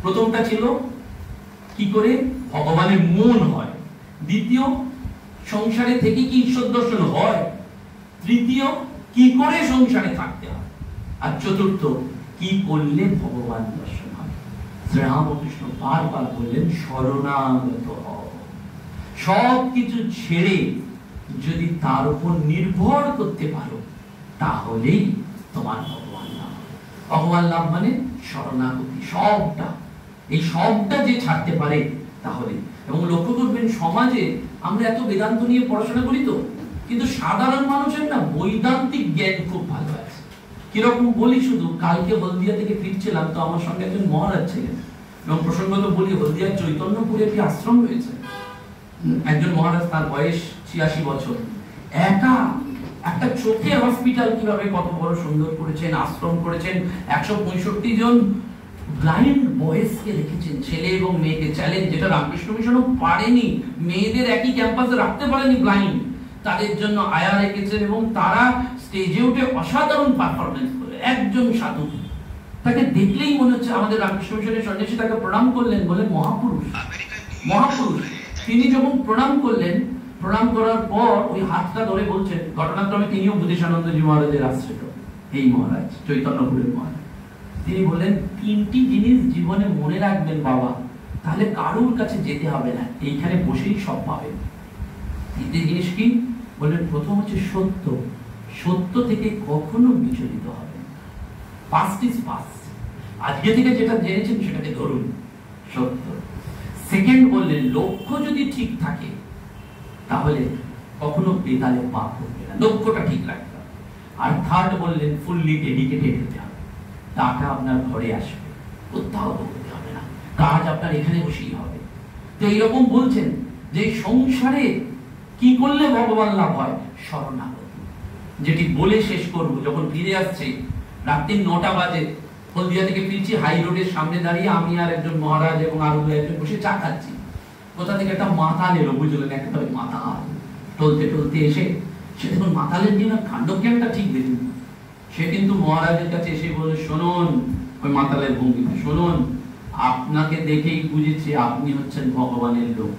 [SPEAKER 2] প্রথমটা ছিল কি করে ভগবানের মন হয়, দ্বিতীয় সংসারে থেকে কি ঈশ্বর দর্শন হয়, তৃতীয় কি করে সংসারে থাকতে হয়, আর চতুর্থ কি করলে ভগবান দর্শন হয়। শ্রীরামকৃষ্ণ বারবার বললেন শরণাগত হও, সব কিছু ছেড়ে যদি তার উপর নির্ভর করতে পারো, তাহলেই তোমার ভগবান লাভ। ভগবান লাভ মানে শরণাগতি, সবটা, এই সবটা যে ছাড়তে পারে তাহলে। এবং লক্ষ্য করবেন সমাজে আমরা এত বেদান্ত নিয়ে পড়াশোনা করি তো, কিন্তু সাধারণ মানুষের না বৈদান্তিক জ্ঞান খুব ভালো আছে। কিরকম বলি, শুধু কালকে হলদিয়া থেকে ফিরছিলাম, তো আমার সঙ্গে একজন মহারাজ ছিলেন, এবং প্রসঙ্গত বলি হলদিয়ার চৈতন্যপুরে একটি আশ্রম রয়েছে। একজন মহারাজ, তার বয়স 86 বছর, একা একটা চোখের হসপিটাল কিভাবে কত বড় সুন্দর করেছেন, আশ্রম করেছেন, 165 জন ব্লাইন্ড বয়েজকে রেখেছেন, ছেলে এবং মেয়েকে। চ্যালেঞ্জ যেটা রামকৃষ্ণ মিশনও পারেনি, মেয়েদের একই ক্যাম্পাসে রাখতে পারেনি ব্লাইন্ড, তাদের জন্য আয়া রেখেছেন, এবং তারা স্টেজে উঠে অসাধারণ পারফরমেন্স করে। একজন সাধু
[SPEAKER 3] তাকে দেখলেই মনে হচ্ছে আমাদের রামকৃষ্ণ মিশনের সন্ন্যাসী তাকে প্রণাম করলেন, বলেন মহাপুরুষ মহাপুরুষ। তিনি যখন প্রণাম করলেন, প্রণাম করার পর ওই হাতটা ধরে বলছেন, ঘটনাক্রমে তিনিও বুদ্ধিশানন্দজি মহারাজের আশ্রিত, এই মহারাজ চৈতন্যপুরের মহারাজ। তিনি বললেন 3টি জিনিস জীবনে মনে রাখবেন বাবা, তাহলে কারোর কাছে যেতে হবে না, এইখানে বসেই সব পাবেন। 3টি জিনিস কি বললেন? প্রথম হচ্ছে সত্য, সত্য থেকে কখনো বিচলিত হবে। পাস্ট ইজ পাস্ট, আজকে থেকে যেটা জেনেছেন সেটাকে ধরুন, সত্য। সেকেন্ড বললেন লক্ষ্য যদি ঠিক থাকে তাহলে কখনো বেতালে পা করবে না, লক্ষ্যটা ঠিক রাখতে হবে। আর থার্ড বললেন ফুললি ডেডিকেটেড হতে হবে, টাকা আপনার ঘরে আসবে, কোথাও করতে হবে না, কাজ আপনার এখানে বসেই হবে। তো এইরকম বলছেন যে সংসারে কি করলে ভগবান লাভ হয়? শরণাগতি। যেটি বলে শেষ করব, যখন ফিরে আসছে রাত্রি 9টা বাজে, হলদিয়া থেকে ফিরছি, হাই রোডের সামনে দাঁড়িয়ে আমি আর একজন মহারাজ এবং আরো একজন বসে চা খাচ্ছি। কোথা থেকে একটা মাতাল এলো, বুঝলেন, একটা মাতাল টলতে টলতে এসে, সে দেখুন মাতালের নিয়ে না কাণ্ডজ্ঞানটা ঠিক দেখুন। সে কিন্তু মহারাজের কাছে এসে বলে, শুনুন, ওই মাতালের ভঙ্গিতে, শুনুন, আপনাকে দেখেই বুঝেছি আপনি হচ্ছেন ভগবানের লোক।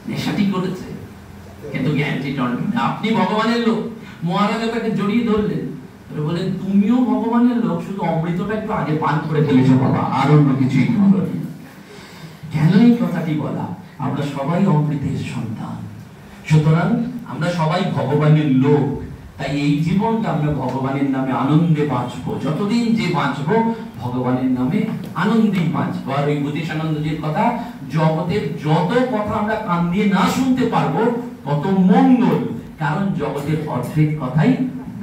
[SPEAKER 3] নেশাটি করেছে কিন্তু জ্ঞানটি টনটনে, আপনি ভগবানের লোক। মহারাজ তাকে জড়িয়ে ধরলেন, বলেন তুমিও ভগবানের লোক, শুধু অমৃতটা একটু আগে পান করে ফেলেছো বাবা, আর অন্য কিছুই করোনি। কেন এই কথাটি বলা? আমরা সবাই অমৃতের সন্তান, সুতরাং আমরা সবাই ভগবানের লোক। তাই এই জীবনটা আমরা ভগবানের নামে আনন্দে বাঁচবো, যতদিন যে বাঁচবো ভগবানের নামে আনন্দেই বাঁচবো। আর ওই বুদ্ধিশানন্দজির কথা, জগতের যত কথা আমরা কান দিয়ে না শুনতে পারবো তত মঙ্গল, কারণ জগতের অর্ধেক কথাই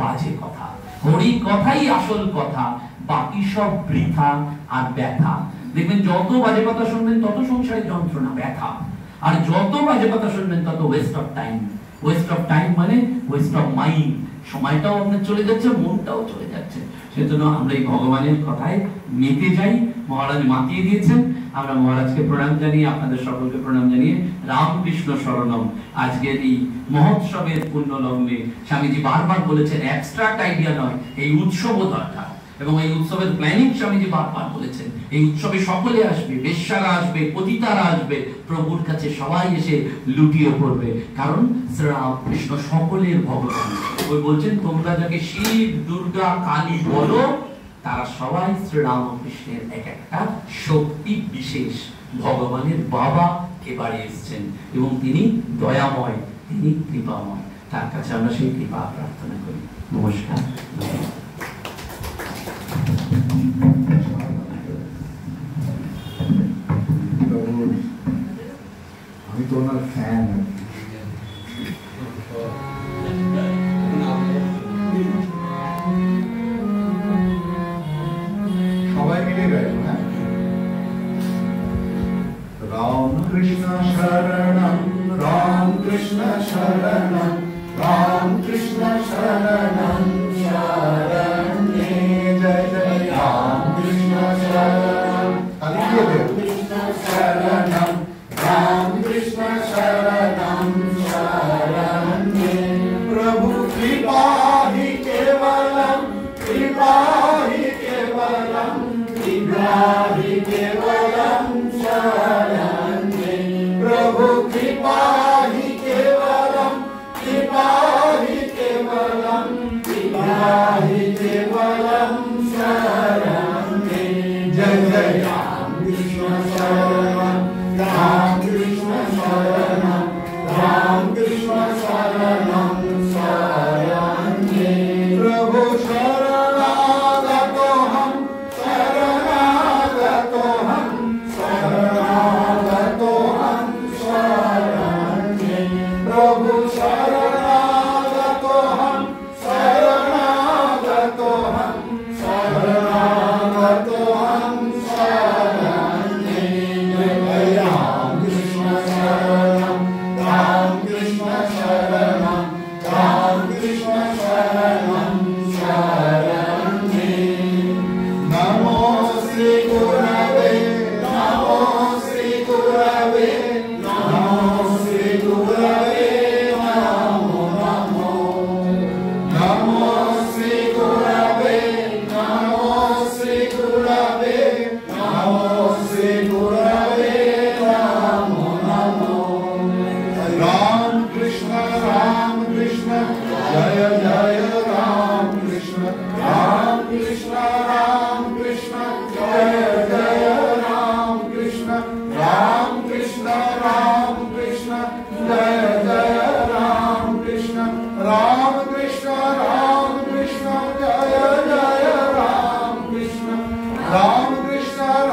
[SPEAKER 3] বাজে কথা, হরি কথাই আসল কথা, বাকি সব বৃথা আর ব্যথা। দেখবেন যত বাজে কথা শুনবেন তত সংসারে যন্ত্রণা, ব্যথা, আর যত বাজে কথা শুনবেন তত West of time. West of time মানে ওয়েস্ট অফ মাইন্ড, সময়টাও আপনার চলে যাচ্ছে, মনটাও চলে যাচ্ছে। সেজন্য আমরা এই ভগবানের কথায় মেতে যাই। মহারাজ মাতিয়ে দিয়েছেন, আমরা মহারাজকে প্রণাম জানিয়ে, আপনাদের সকলকে প্রণাম জানিয়ে রামকৃষ্ণ শরণম। আজকের এই মহোৎসবের পূর্ণ লগ্নে স্বামীজি বারবার বলেছেন অ্যাবস্ট্রাক্ট আইডিয়া নয়, এই উৎসবও দরকার, এবং এই উৎসবের প্ল্যানিং স্বামীজি বারবার বলেছেন। এই উৎসবে সকলে আসবে, বেশ্যারা আসবে, পতিতারা আসবে, প্রভুর কাছে সবাই এসে লুটিয়ে পড়বে, কারণ শ্রীরামকৃষ্ণ সকলের ভগবান। ওই বলছেন তোমরা যাকে শিব, দুর্গা, কালী বলো, তারা সবাই শ্রীরামকৃষ্ণের এক একটা শক্তি বিশেষ। ভগবানের বাবা এবারে এসেছেন এবং তিনি দয়াময়, তিনি কৃপাময়। তার কাছে আমরা সেই কৃপা প্রার্থনা করি। নমস্কার।
[SPEAKER 1] আমি তো ওনার ফ্যান। সবাই মিলে গাইব, হ্যাঁ? রাম কৃষ্ণ শরণম, রাম কৃষ্ণ শরণম, রাম কৃষ্ণ শরণম শরণে, জয় জয় রাম কৃষ্ণ শরণম। তালি দিয়ে দে। শরণম রাম কৃষ্ণ শরণম শরণে, প্রভু কৃপা হি কেবলম, কৃপা হি কেবলম, কৃপা হি কেবলম শরণে, প্রভু কৃপা হি কেবলম, কৃপা হি কেবলম, কৃপা হি কেবলম শরণে, জয় জয় রাম কৃষ্ণ শরণম। जय जय राम कृष्ण राम कृष्ण जय जय राम कृष्ण राम कृष्ण जय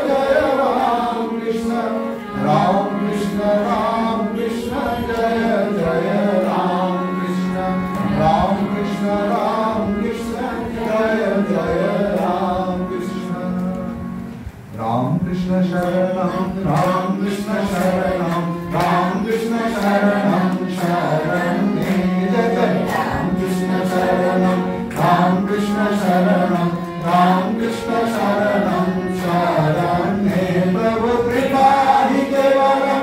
[SPEAKER 1] जय राम कृष्ण राम कृष्ण जय जय राम कृष्ण राम कृष्ण जय जय राम कृष्ण राम कृष्ण शरणं राम कृष्ण शरणं राम कृष्ण शरणं शरणे जय राम कृष्ण शरणं राम कृष्ण शरणं राम कृष्ण शरणं शरणे प्रभु कृपा हि केवलं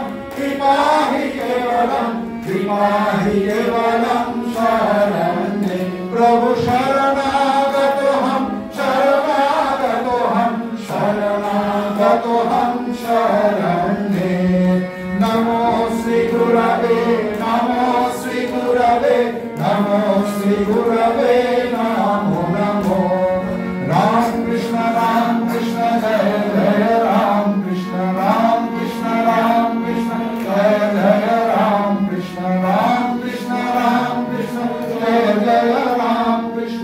[SPEAKER 1] शरणे प्रभु शरणागतोऽहं शरणे नमो श्री गुरवे नमो नमो राम कृष्ण जय जय राम कृष्ण जय जय राम कृष्ण जय जय राम कृष्ण जय जय राम कृष्ण जय जय राम कृष्ण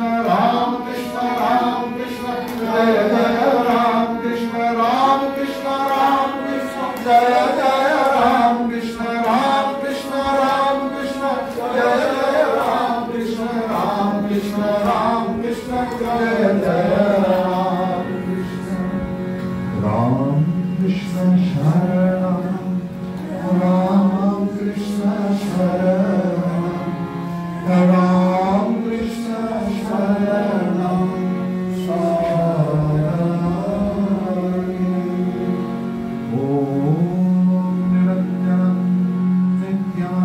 [SPEAKER 1] जय जय राम कृष्ण जय जय राम कृष्ण शरणं राम कृष्ण शरणं राम कृष्ण शरणं निरञ्जनं नित्यानन्दरूपं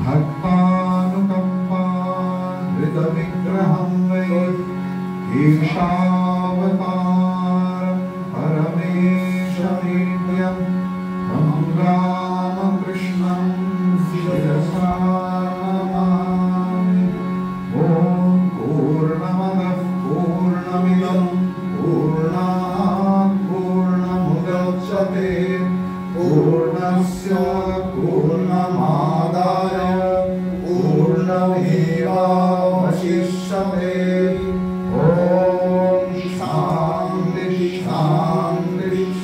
[SPEAKER 1] भक्तानुकम्पामृतविग्रहं वै ईशावतारं परमेशमीड्यं तं रामकृष्णं शिरसा नमामि ॐ पूर्णमदः पूर्णमिदं पूर्णात् पूर्णमुदच्यते पूर्णस्य पूर्णमादाय पूर्णमेवावशिष्यते ॐ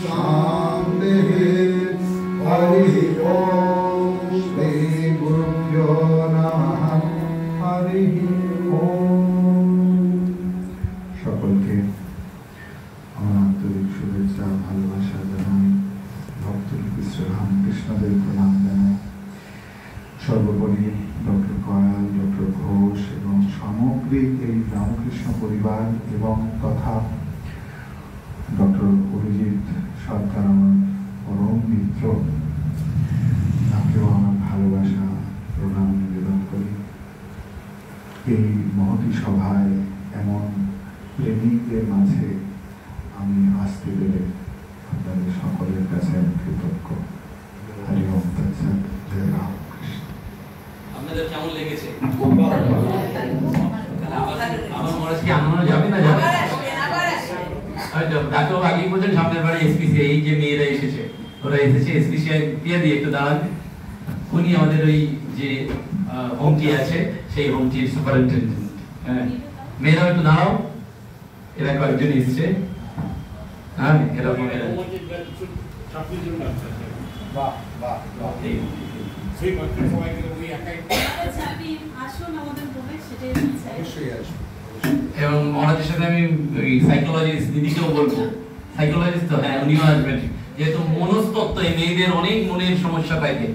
[SPEAKER 1] शान्ति हरिः ॐ श्री गुरुभ्यो नमः हरिः ॐ সকলকে আমার আন্তরিক শুভেচ্ছা ভালোবাসা জানাই ভক্তলিপি শ্রী রামকৃষ্ণদেব প্রণাম জানাই সর্বোপরি ডক্টর কয়াল ডক্টর ঘোষ এবং সামগ্রিক এই রামকৃষ্ণ পরিবার এবং তথা ডক্টর অরিজিৎ সরকার আমার পরম মিত্র তাকেও আমার ভালোবাসা প্রণাম নিবেদন করি এই মহতী সভায় এমন প্রেমিকদের মাঝে আমি আসতে পেরে আপনাদের সকলের কাছে আমি কৃতজ্ঞ হরি ওম তৎসৎ জয় রামকৃষ্ণ
[SPEAKER 3] আপনাদের কেমন লেগেছে আমার মহারাজ কি আনন্দ যাবে না যাবে ডাক্তার আগেই বলছেন সামনের বাড়ি এসপিসি এই যে মেয়েরা এসেছে ওরা এসেছে এসপিসিআই দিয়ে দিয়ে একটু দাঁড়ান উনি আমাদের ওই যে হোমটি আছে সেই হোমটির সুপারিনটেন্ডেন্ট হ্যাঁ মেয়েরা একটু দাঁড়াও এরা কয়েকজন এসছে হ্যাঁ এরকম
[SPEAKER 1] বাহ বাহ বাহ
[SPEAKER 3] এবং মহারাজের সাথে আমি ওই সাইকোলজিস্ট দিদিকেও বলবো সাইকোলজিস্ট তো হ্যাঁ উনিও আসবেন যেহেতু মনস্তত্ত্ব এই মেয়েদের অনেক মনের সমস্যা থাকে